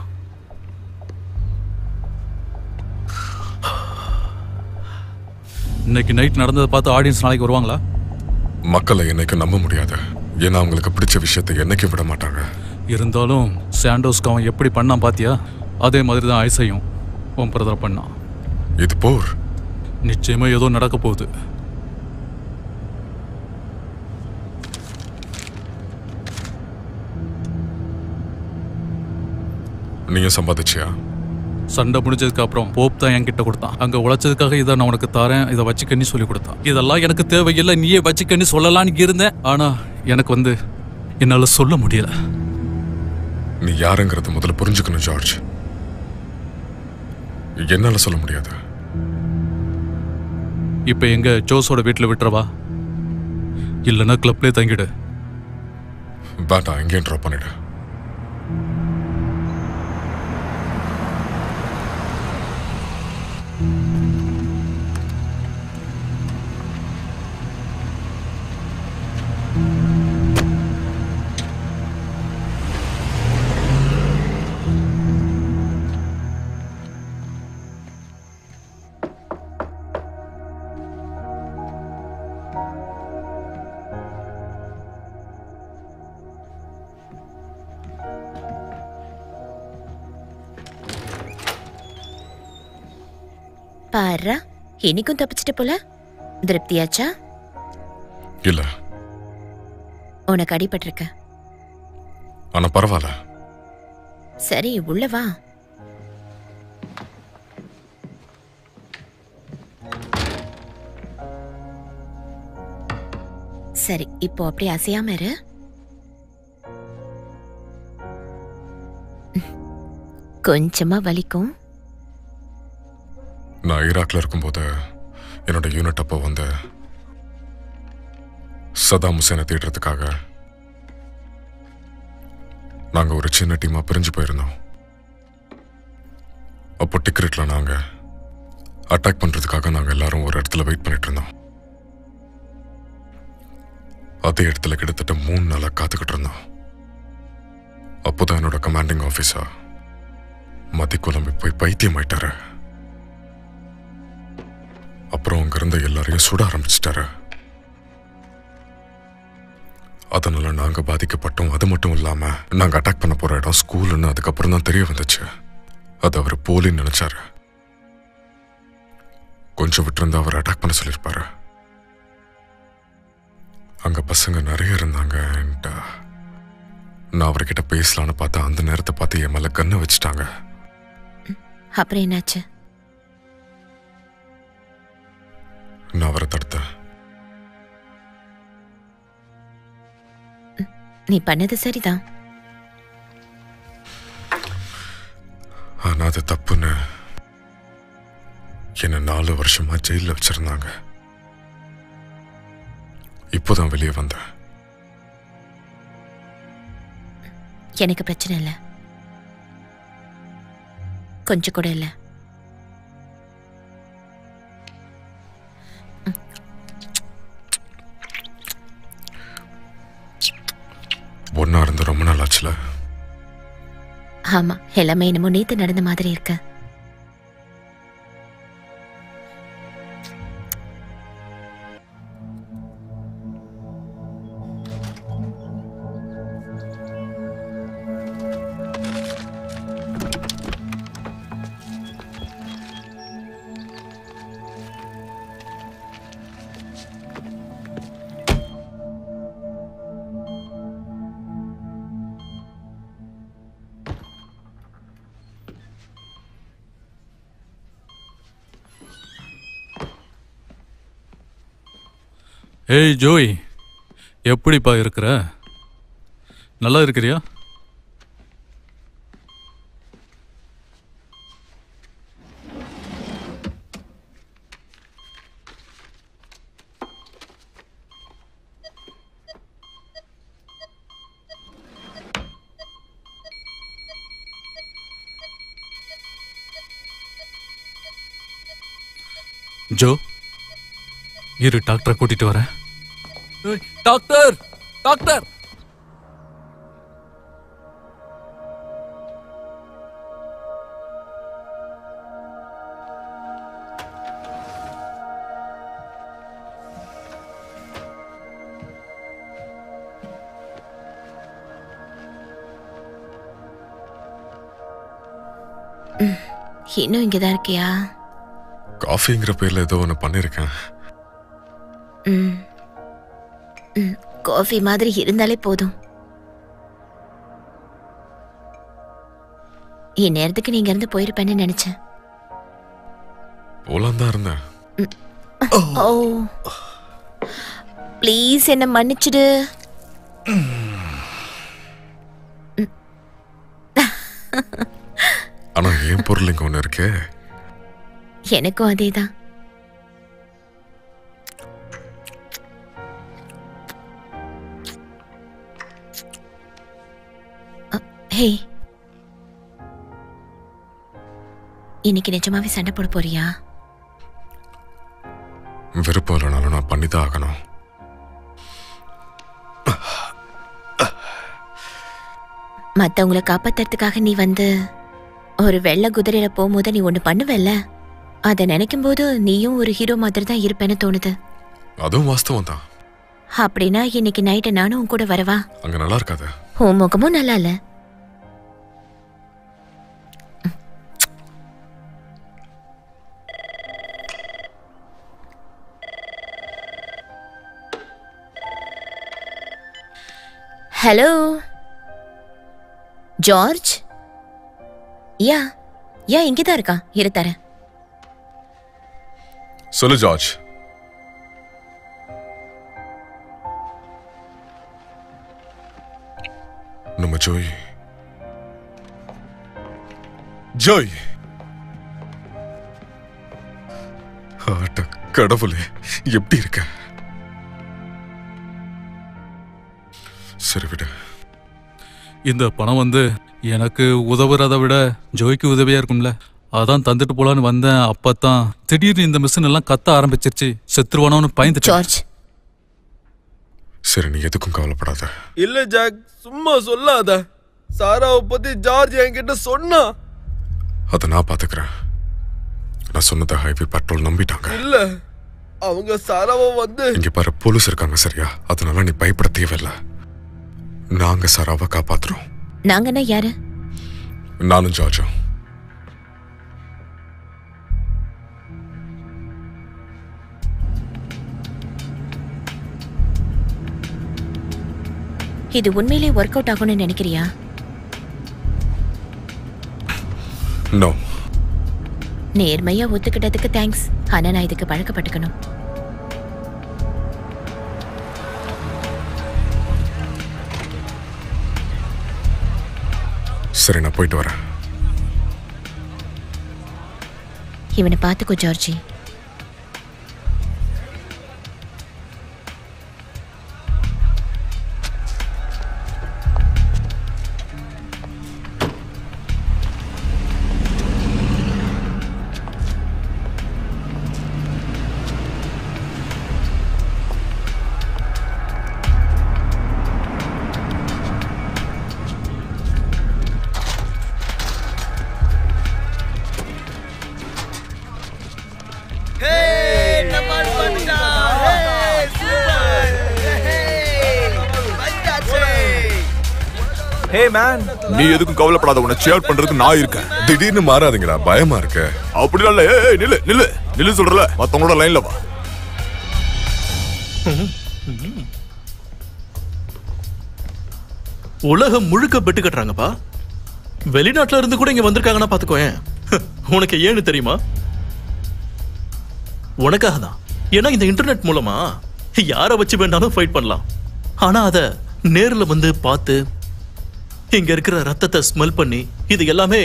இன்னைக்கு நைட் நடந்ததை பார்த்து ஆடியன்ஸ் நாளைக்கு வருவாங்களா? மக்களை என்னைக்கு நம்ப முடியாது. ஏன்னா அவங்களுக்கு பிடிச்ச விஷயத்தை என்னைக்கும் விட மாட்டாங்க. இருந்தாலும் சாண்டோஸ்க்கு அவன் எப்படி பண்ணான் பாத்தியா? அதே மாதிரி தான் ஐசையும் உன் பிரதர் பண்ணான். இது போர். நிச்சயமா ஏதோ நடக்க போகுது. நீங்க சம்பாதிச்சியா? சண்டை முடிஞ்சதுக்கு அப்புறம் போப் தான் என்கிட்ட கொடுத்தான். அங்க உழைச்சதுக்காக இதை நான் உனக்கு தரேன், இதை வச்சுக்கன்னு சொல்லி கொடுத்தான். இதெல்லாம் எனக்கு தேவையில்லை, நீயே வச்சுக்கன்னு சொல்லலான்னு இருந்தேன். ஆனா எனக்கு என்னால சொல்ல முடியல. நீ யாருங்கிறத முதல்ல புரிஞ்சுக்கணும் ஜார்ஜ். என்னால சொல்ல முடியாது. இப்ப எங்க ஜோஸோட வீட்டுல விட்டுறவா, இல்லைன்னா கிளப்லேயே தங்கிடு. பேட்டா எங்கேயும் ட்ராப் பண்ணிடு. பாரா, இன்னைக்கும் தப்பிச்சிட்டு போல. திருப்தியாச்சா? இல்ல. உனக்கு அடிபட்டிருக்க. ஆனா பரவாயில்ல. சரி, உள்ள வா. சரி, இப்போ அப்படியே அசையாம இரு. கொஞ்சமா வலிக்கும். நான் ஈராக்ல இருக்கும்போது என்னோட யூனிட் அப்போ வந்து சதாம் ஹுசேனை தேடுறதுக்காக நாங்க ஒரு சின்ன டீமா பிரிஞ்சு போயிருந்தோம். அப்போ டிக்கெட்ல நாங்க அட்டாக் பண்றதுக்காக நாங்க எல்லாரும் ஒரு இடத்துல வெயிட் பண்ணிட்டு இருந்தோம். அதே இடத்துல கிட்டத்தட்ட 3 நாளா காத்துக்கிட்டு இருந்தோம். அப்போதான் என்னோட கமாண்டிங் ஆபீசர் மதி குழம்பி போய் பைத்தியம் ஆயிட்டாரு. அப்புறம் அங்க இருந்த எல்லாரையும் சுட ஆரம்பிச்சிட்டாரு. அதனால நாங்க பாதிக்கப்பட்டோம். அது மட்டும் இல்லாம நாங்க அட்டாக் பண்ண போற இடம் ஸ்கூல்னு அதுக்கப்புறம் தான் தெரிய வந்துச்சு. அது அவர் போலின்னு நினைச்சாரு. கொஞ்சம் விட்டுருந்தா அவர் அட்டாக் பண்ண சொல்லியிருப்பாரு. அங்க பசங்க நிறைய இருந்தாங்க. நான் அவர்கிட்ட பேசலான்னு பார்த்தா அந்த நேரத்தை பார்த்து என் மேல கண்ணை வச்சுட்டாங்க. அப்புறம் என்னாச்சு? நான் அவரை தடுத்தேன். நீ பண்ணது சரிதான். ஆனா அது தப்புன்னு என்ன 4 வருஷமா ஜெயில வச்சிருந்தாங்க. இப்போதான் வெளியே வந்தேன். எனக்கு பிரச்சனை இல்லை, கொஞ்சம் கூட இல்லை. ஒன்னா இருந்து ரொம்ப நாள் ஆச்சுல. ஆமா, எல்லாமே என்னமோ நேத்து நடந்த மாதிரி இருக்கு. ஏய் ஜோய், எப்படிப்பா இருக்கிற? நல்லா இருக்கிறியா? ஜோ, இரு டாக்டரை கூட்டிட்டு வரேன். Doctor, doctor. இன்னும் இங்கதான் இருக்கியா? காஃபிங்கிற பேர்ல ஏதோ ஒன்று பண்ணிருக்கேன். காஃபி மாதிரி இருந்தாலே போதும். இந்நேரத்துக்கு நீங்க இருந்து போயிருப்பேன்னு நினைச்சேன். போலாம் தான் இருந்தேன். ஓ, ப்ளீஸ் என்ன மன்னிச்சிடு. ஆனா என் பொருள் இங்க ஒண்ணு இருக்கு. எனக்கும் அதேதான். ஹே, இன்னைக்கு நிஜமாவே சண்டை போட போறியா? விருப்பம் இல்லைனாலும் நான் பண்ணிதான் ஆகணும். மத்தவங்களை காப்பாத்துறதுக்காக நீ வந்து ஒரு வெள்ளை குதிரையில போகும்போது நீ ஒண்ணு பண்ணுவல்ல, அதை நினைக்கும் போது நீயும் ஒரு ஹீரோ மாதிரி தான் இருப்பேன்னு தோணுது. அதுவும் வாஸ்தவம் தான். அப்படின்னா இன்னைக்கு நைட்டு நானும் உன் கூட வரவா? அங்க நல்லா இருக்காது. உன் முகமும் நல்லா இல்ல. Hello George. யா யா இங்கதான் இருக்கான். இரு தரேன். சொல்லு ஜார்ஜ். நம்ம ஜோய் ஜோய் கடவுளே, எப்படி இருக்க? சரி விடு. இந்த பணம் வந்து எனக்கு உதவுறதை விட ஜோய்க்கு உதவியா இருக்கும்ல, அதான் தந்துட்டு போலான்னு வந்தேன். அப்பதான் திடீர்னு இந்த மிஷின் எல்லாம் கத்த ஆரம்பிச்சிருச்சு. செத்துருவானோன்னு பயந்துட்டேன். சரி, நீ எதுக்கும் கவலைப்படாத. இல்ல ஜாக், சும்மா சொல்லாத. சாராவை பத்தி ஜார்ஜ் என்கிட்ட சொன்னா. அதை நான் பாத்துக்கிறேன். நான் சொன்னதை ஹைவே பட்ரோல் நம்பிட்டாங்க. இல்ல, அவங்க சாராவை வந்து இங்க பாரு, போலீஸ் இருக்காங்க சரியா? அதனால நீ பயப்பட தேவையில்ல. நாங்க சாராவை காப்பாத்துறோம். நாங்கன்னா யாரு? நானும் ஜார்ஜும். இது உண்மையிலே ஒர்க் அவுட் ஆகும்னு நினைக்கிறியா? நோ. நேர்மையா ஒத்துக்கிட்டதுக்கு தேங்க்ஸ். ஆனா நான் இதுக்கு பழக்கப்பட்டுக்கணும். சரி, நான் போயிட்டு வரேன். இவனை பார்த்துக்கோ ஜார்ஜி. Hey man, நீ எதுக்கும் கவலைப்படாத. உன்னை சேர் பண்றதுக்கு நான் இருக்கேன். திடீர்னு மாறாதீங்கடா, பயமா இருக்கு. அப்படிலாம் இல்ல. ஏய் நில்லு நில்லு நில்லு சொல்றல. மத்தவங்களோட லைன்ல வா. உலகம் முழுக்க பெட்டு கட்டுறாங்கப்பா. வெளிநாட்டுல இருந்து கூட இங்க வந்திருக்காங்கன்னா பாத்துக்கோயேன். உனக்கு ஏன்னு தெரியுமா? உனக்காக தான். ஏன்னா இந்த இன்டர்நெட் மூலமா யாரை வச்சு வேண்டாலும் ஃபைட் பண்ணலாம். ஆனா அத நேர்ல வந்து பார்த்து இங்க இருக்கிற ரத்தத்தை ஸ்மெல் பண்ணி, இது எல்லாமே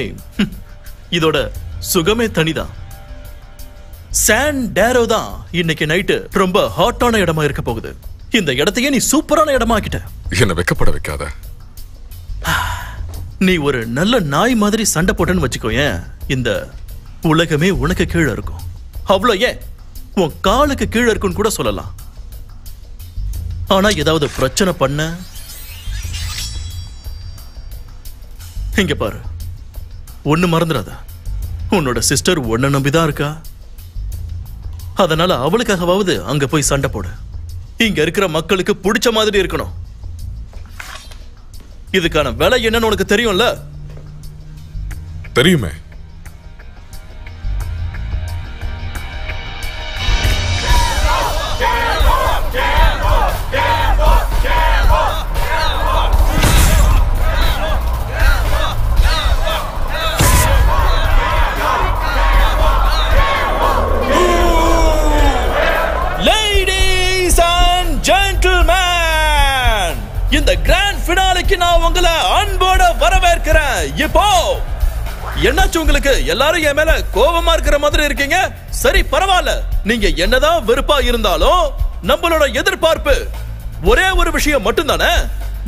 இதோட சுகமே தனிதான். சான் டேரோ தான் இன்னைக்கு நைட்டு ரொம்ப ஹாட்டான இடமா இருக்க போகுது. இந்த இடத்தையே நீ சூப்பரான இடமா ஆக்கிட்ட. என்ன வெக்கப்பட வைக்காத. நீ ஒரு நல்ல நாய் மாதிரி சண்டை போட்டேன்னு வச்சுக்கோயேன், இந்த உலகமே உனக்கு கீழே இருக்கும். அவ்வளோ ஏன் உன் காலுக்கு கீழே இருக்குன்னு கூட சொல்லலாம். ஆனா ஏதாவது பிரச்சனை பண்ண இங்க பாரு, ஒண்ணு மறந்துடாத, உன்னோட சிஸ்டர் ஒன்ன நம்பிதான் இருக்கா. அதனால அவளுக்காகவாவது அங்க போய் சண்டை போடு. இங்க இருக்கிற மக்களுக்கு பிடிச்ச மாதிரி இருக்கணும். இதுக்கான விலை என்னன்னு உனக்கு தெரியும்ல? தெரியுமே. இந்த கிராண்ட் ஃபினாலேக்கு நான் உங்களை அன்போட வரவேற்கிறேன். இப்போ என்னாச்சு உங்களுக்கு? எல்லாரும் என் மேல கோபமா இருக்கிற மாதிரி இருக்கீங்க. சரி, பரவாயில்ல. நீங்க என்னதான் வெறுப்பா இருந்தாலும் நம்மளோட எதிர்பார்ப்பு ஒரே ஒரு விஷயம் மட்டும்தானே,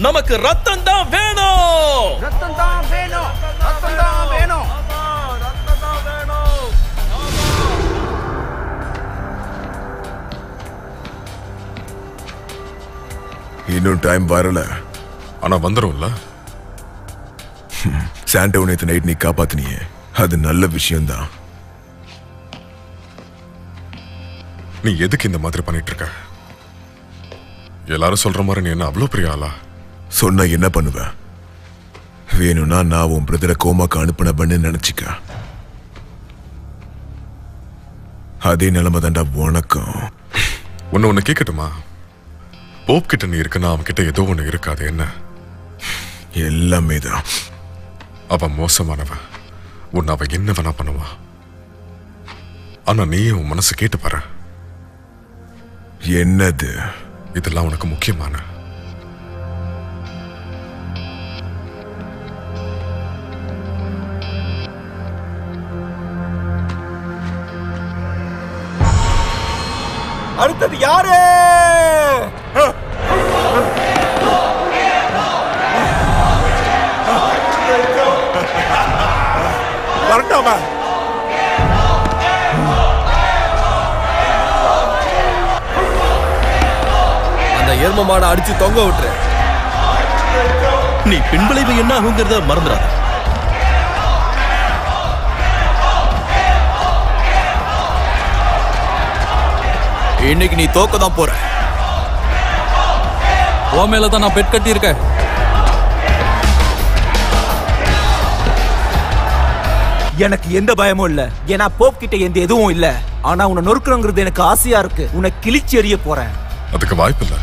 நமக்கு ரத்தம் தான் வேணும். ரத்தம் தான் வேணும். ரத்தம் தான் வேணும். இன்னும் டைம் வரல. ஆனா வந்துரும்ல. சாண்டோ நேத்து நைட் நீ காப்பாத்தினியே, அது நல்ல விஷயம்தான். நீ எதுக்கு இந்த மாதிரி பண்ணிட்டு இருக்க? எல்லாரும் சொல்ற மாதிரி நீ என்ன அவ்வளவு பெரிய ஆளா? சொன்னா என்ன பண்ணுவ? வேணும்னா நான் உன் பிரதரை கோமாக்கு அனுப்பின பண்ணு நினைச்சுக்க. அதே நிலைமை தாண்டா உனக்கும். ஒன்னு கேட்கட்டுமா? போப் கிட்ட நீ இருக்குன்னா அவன் கிட்ட ஏதோ ஒண்ணு இருக்காது. என்ன? எல்லாமே தான். அவன் மோசமானவன். உன்னை அவன் என்ன வேணா பண்ணுவான். ஆனா நீயே உன் மனசு கேட்டு பாரு. என்னது? இதெல்லாம் உனக்கு முக்கியமான. அடுத்தது யாரு? வரட்டாமா? அந்த எரும மாடை அடிச்சு தொங்க விட்டுரு. நீ பின்விளைவு என்ன ஆகுங்கிறத மறந்துடாத. இன்னைக்கு நீ தோக்க தான் போற. உன் மேலதான் நான் பெட் கட்டி இருக்கேன். எனக்கு எந்த பயமும் இல்ல. ஏன்னா போப் கிட்ட எந்த எதுவும் இல்ல. ஆனா உன்னை நொறுக்கணுங்கிறது எனக்கு ஆசையா இருக்கு. உன்னை கிழிச்சு எறிய போறேன். அதுக்கு வாய்ப்பு இல்ல.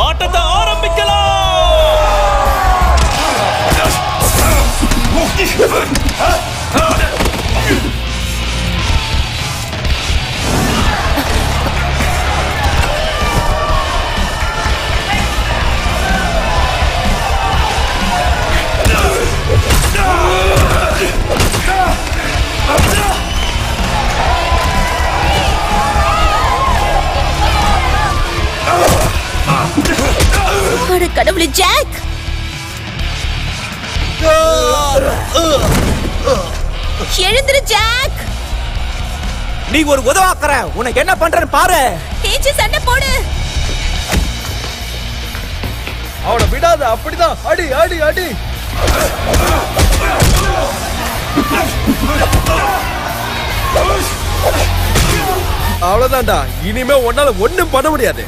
ஆட்டத்தை ஆரம்பிக்கலாம். கடவுளே ஜாக்! எழுந்திரு ஜாக்! நீ ஒரு உதவாக்கற. உனக்கு என்ன பண்றேன்னு பாரு. ஏச்சி சண்டை போடு. அவனை விடாத. அப்படிதான். அடி அடி அடி. அவ்வளவுதான்டா. இனிமே உன்னால ஒண்ணும் பண்ண முடியாது.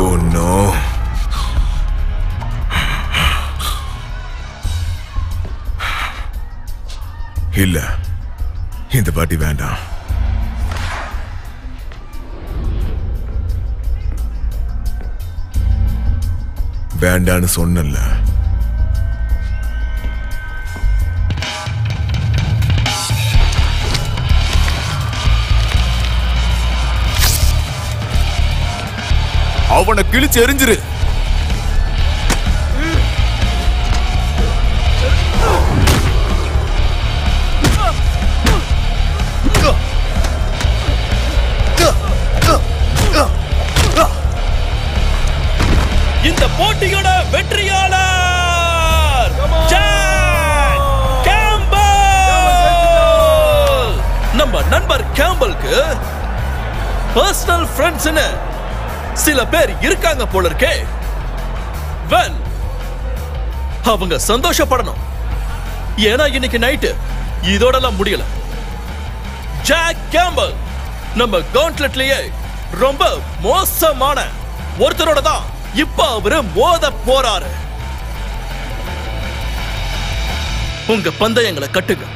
Oh no. இல்ல, இந்த பாட்டி வேண்டாம். வேண்டான்னு சொன்னல. அவனை கிழிச்சு எரிஞ்சிரு. கேம்பலுக்கு பர்சனல் ஃப்ரெண்ட்ஸ்னு சில பேர் இருக்காங்க போல இருக்கே. வெல், அவங்க சந்தோஷப்படணும். ஏன்னா இன்னைக்கு நைட்டு இதோடலாம் முடியல. ஜாக் கேம்பல் நம்ம கவுண்ட்லெட்லயே ரொம்ப மோசமான ஒருத்தரோட தான் இப்ப அவரு மோத போறாரு. உங்க பந்தயங்களை கட்டுங்க.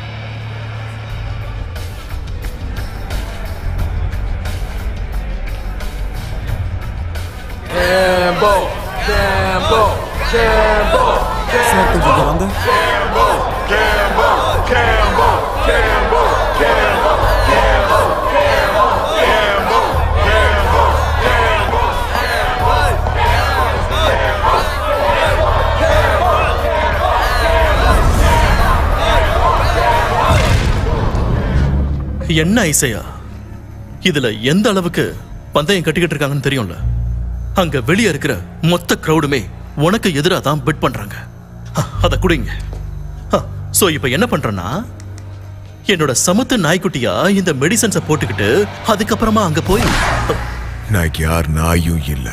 என்ன ஐசையா, இதுல எந்த அளவுக்கு பந்தயம் கட்டிக்கிட்டு இருக்காங்கன்னு தெரியும்ல. அங்க வெளியே இருக்கிற மொத்த கிரௌடுமே உனக்கு எதிராக தான் பெட் பண்றாங்க. அத குடிங்க. சோ இப்ப என்ன பண்றேன்னா, என்னோட சமத்து நாய்க்குட்டியா இந்த மெடிசன்ஸை போட்டுக்கிட்டு அதுக்கப்புறமா அங்க போய் நாய்க்கு யார் நாயும் இல்ல,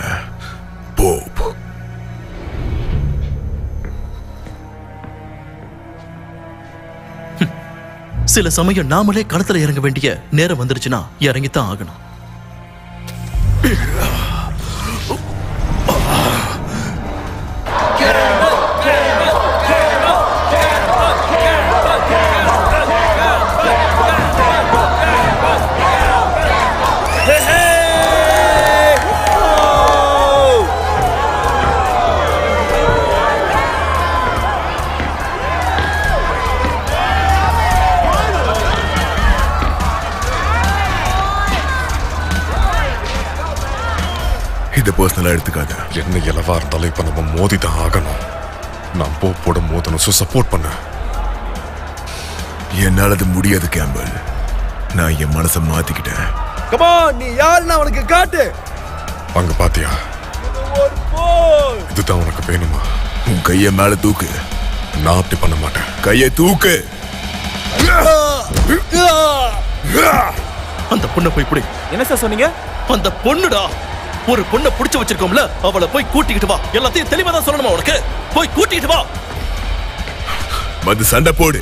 போப். சில சமயம் நாமளே களத்துல இறங்க வேண்டிய நேரம் வந்துருச்சுன்னா இறங்கித்தான் ஆகணும். இதை பர்சனலா எடுத்துக்காத. என்ன எலவா இருந்தாலும் இப்ப நம்ம மோதி தான் ஆகணும். நான் போட மோதணும். சப்போர்ட் பண்ண. என்னால அது முடியாது கேம்பல். நான் என் மனசை மாத்திக்கிட்டேன். கமா, நீ யாருன்னு அவனுக்கு காட்டு. அங்க பாத்தியா, இதுதான் உனக்கு வேணுமா? உன் கைய மேல தூக்கு. நான் அப்படி பண்ண மாட்டேன். கையை தூக்கு. அந்த பொண்ணை போய் பிடி. என்ன சார் சொன்னீங்க? அந்த பொண்ணுடா, ஒரு பொண்ணை புடிச்சு வச்சிருக்கோம்ல, அவளை போய் கூட்டிக்கிட்டு வா. எல்லாத்தையும் தெளிவா தான் சொல்லணுமா உனக்கு? போய் கூட்டிக்கிட்டு வா. வந்து சண்டை போடு.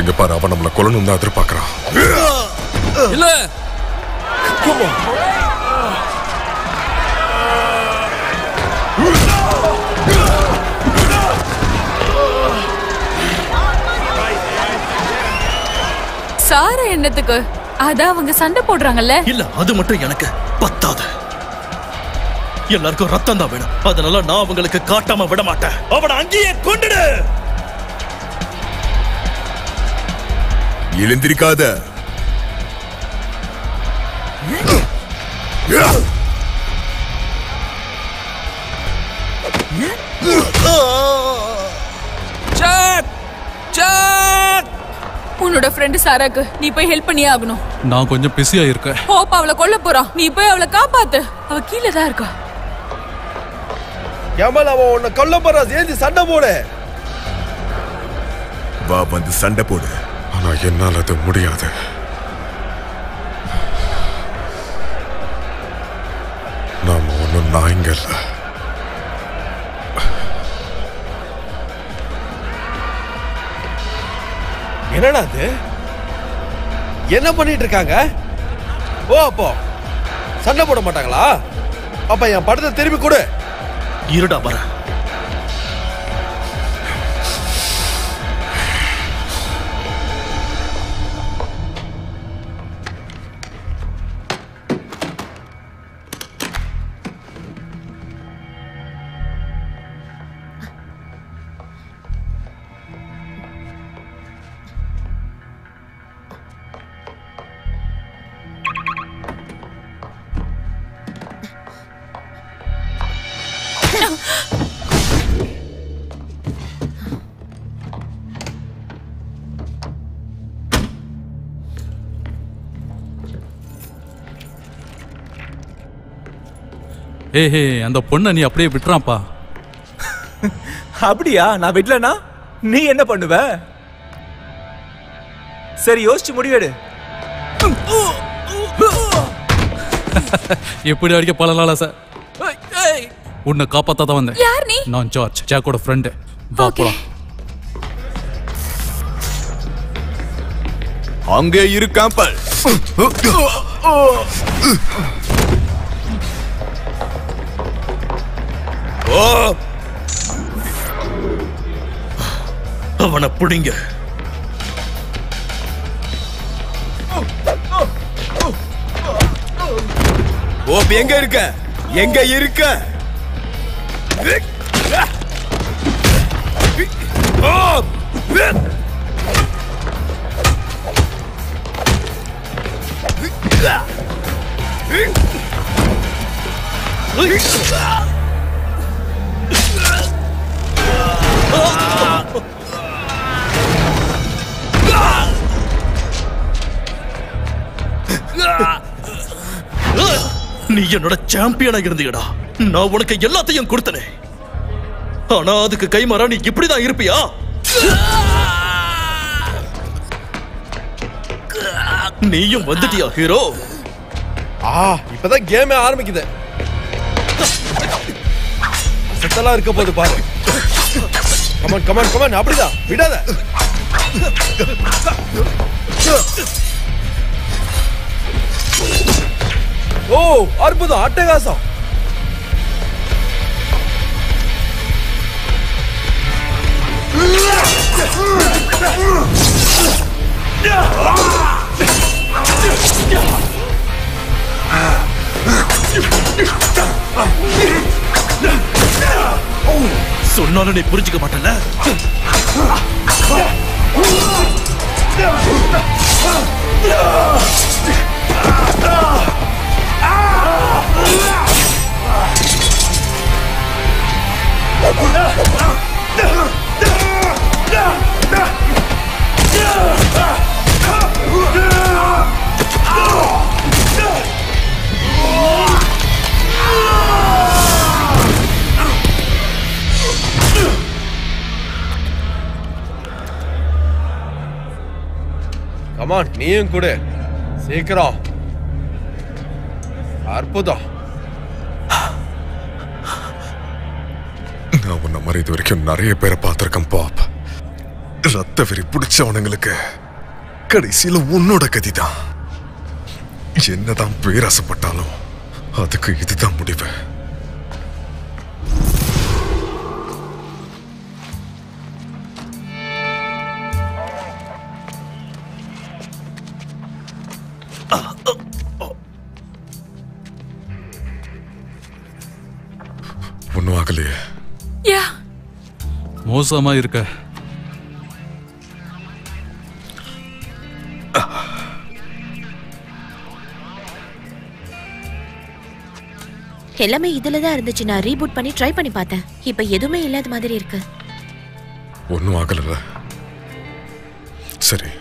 இங்க பாரு, அவன் நம்மளை கொல்லணும் தான் எதிர்பார்க்கறான். இல்ல சார என்னத்துக்கு? அதான் அவங்க சண்டை போடுறாங்கல்ல. இல்ல, அது மட்டும் எனக்கு பத்தாது. எல்லாருக்கும் ரத்தம் தான் வேணும். அதனால நான் அவங்களுக்கு காட்டாம விட மாட்டேன். அவனை அங்கேயே கொண்டுடு. எழுந்திருக்காத. உன்னோட ஃப்ரெண்ட் சாராக்கு நீ போய் ஹெல்ப் பண்ணியே ஆகணும். நான் கொஞ்சம் பிஸியா இருக்கேன். ஹோப் அவளை கொல்ல போறான். நீ போய் அவளை காப்பாத்து. அவ கீழே தான் இருக்கா. கேம்பல், அவன் உன்னை கொல்ல போறா. சேர்ந்து சண்டை போடு. வா, வந்து சண்டை போடு. ஆனா என்னால அது முடியாது. நாம ஒன்னும் நாய்ங்க இல்ல. என்னடா அது? என்ன பண்ணிட்டு இருக்காங்க? ஓ, அப்போ சண்டை போட மாட்டாங்களா? அப்ப என் படத்தை திரும்பி கொடு. இருடா வர. ஏஹே, அந்த பொண்ணை நீ அப்படியே விட்டுறான்ப்பா. அப்படியா? நான் விடலனா நீ என்ன பண்ணுவ? சரி யோசிச்சு முடிவெடு. எப்படி அடிக்க பல நாளா சார். உன்னை காப்பாத்தா தான் வந்தேன். யார் நீ? நான் ஜார்ஜ், ஜாக்கோட ஃப்ரெண்டு. வா போலாம். அங்கே இரு கேம்பல். அவனை புடிங்க. ஓப் எங்க இருக்க? எங்க இருக்க? நீ என்னோட சாம்பியனா இருந்தீடா. நான் உனக்கு எல்லாத்தையும் கொடுத்தனே. ஆனா அதுக்கு கைமாறா நீ இப்படிதான் இருப்பியா? நீயும் வந்துட்டியா ஹீரோ? இப்பதான் கேமே ஆரம்பிக்குது. சத்தலா இருக்க போது பாரு. கமான் கமான் கமான், அப்படிதான் விடாத. ஓ அற்புதம், அட்டகாசம். சொன்னாலும் நீ புரிஞ்சுக்க மாட்டல. கமான், நீயும் கூட சீக்கிரம். அற்புதம். நான் உன்ன மாதிரி இது வரைக்கும் நிறைய பேரை பார்த்திருக்கேன் பாப். ரத்த வெறி பிடிச்சவனுங்களுக்கு கடைசியில உன்னோட கதிதான். என்னதான் பேராசப்பட்டாலும் அதுக்கு இதுதான் முடிவு. ஒன்னும் ஆகலையே. மோசமா இருக்க. எல்லாமே இதுலதான் இருந்துச்சு. நான் ரீபூட் பண்ணி ட்ரை பண்ணி பார்த்தேன். இப்ப எதுவுமே இல்லாத மாதிரி இருக்கு. ஒன்னும் ஆகல. சரி,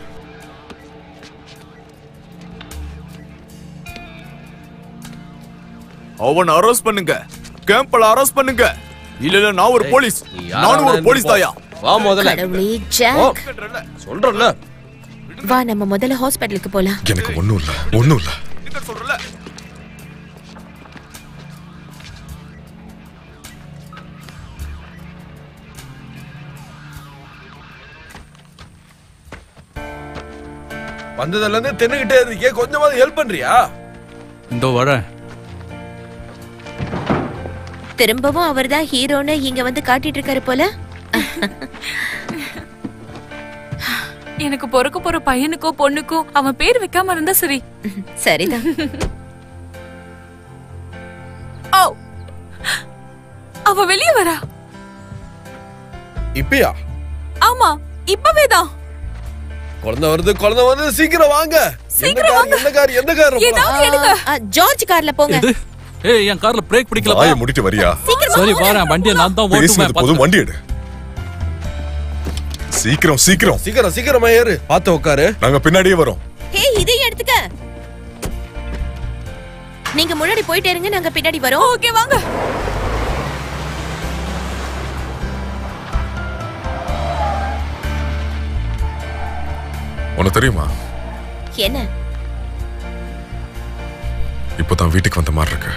அவனை அரெஸ்ட் பண்ணுங்க. கேம்பல அரெஸ்ட் பண்ணுங்க. இல்ல நான் ஒரு போலீஸ். நானும் ஒரு போலீஸ் தாயா. வா முதல்ல. கடவுளே ஜாக், சொல்றல. வா நம்ம முதல்ல ஹாஸ்பிடலுக்கு போலாம். எனக்கு ஒண்ணும் இல்ல, ஒண்ணும் இல்ல. சொல்றல. வந்ததுல இருந்து தின்னுகிட்டே இருக்கே, கொஞ்சமாவது ஹெல்ப் பண்றியா? இந்த வரேன். திரும்பவும் அவர்தான் ஹீரோன்னு இங்க வந்து காட்டிட்டு இருக்காரு போல. எனக்கு பொறுக்க போற பையனுக்கோ பொண்ணுக்கோ அவன் பேர் வைக்காம இருந்தா சரி. சரிதான். அவ வெளியே வரா. இப்பயா? ஆமா, இப்பவேதான். குழந்தை வருது, சீக்கிரம் வாங்க. சீக்கிரம் வாங்க. எந்த கார்? ஏதாவது எடுங்க. ஜார்ஜ் கார்ல போங்க. ஏய், என் கார்ல பிரேக் பிடிக்கல. வாயை மூடிட்டு வரியா? சரி வரேன். வண்டியை நான் தான் ஓட்டுவேன். போதும், வண்டி எடு. சீக்கிரம் சீக்கிரம் சீக்கிரமா ஏறு. பாத்து உட்காரு, நாங்க பின்னாடியே வரோம். ஹே, இதை எடுத்துக்க. நீங்க முன்னாடி போயிட்டே இருங்க, நாங்க பின்னாடி வரோம். ஓகே வாங்க. உனக்கு தெரியுமா என்ன? இப்போதான் வீட்டுக்கு வந்த மாதிரி இருக்கு.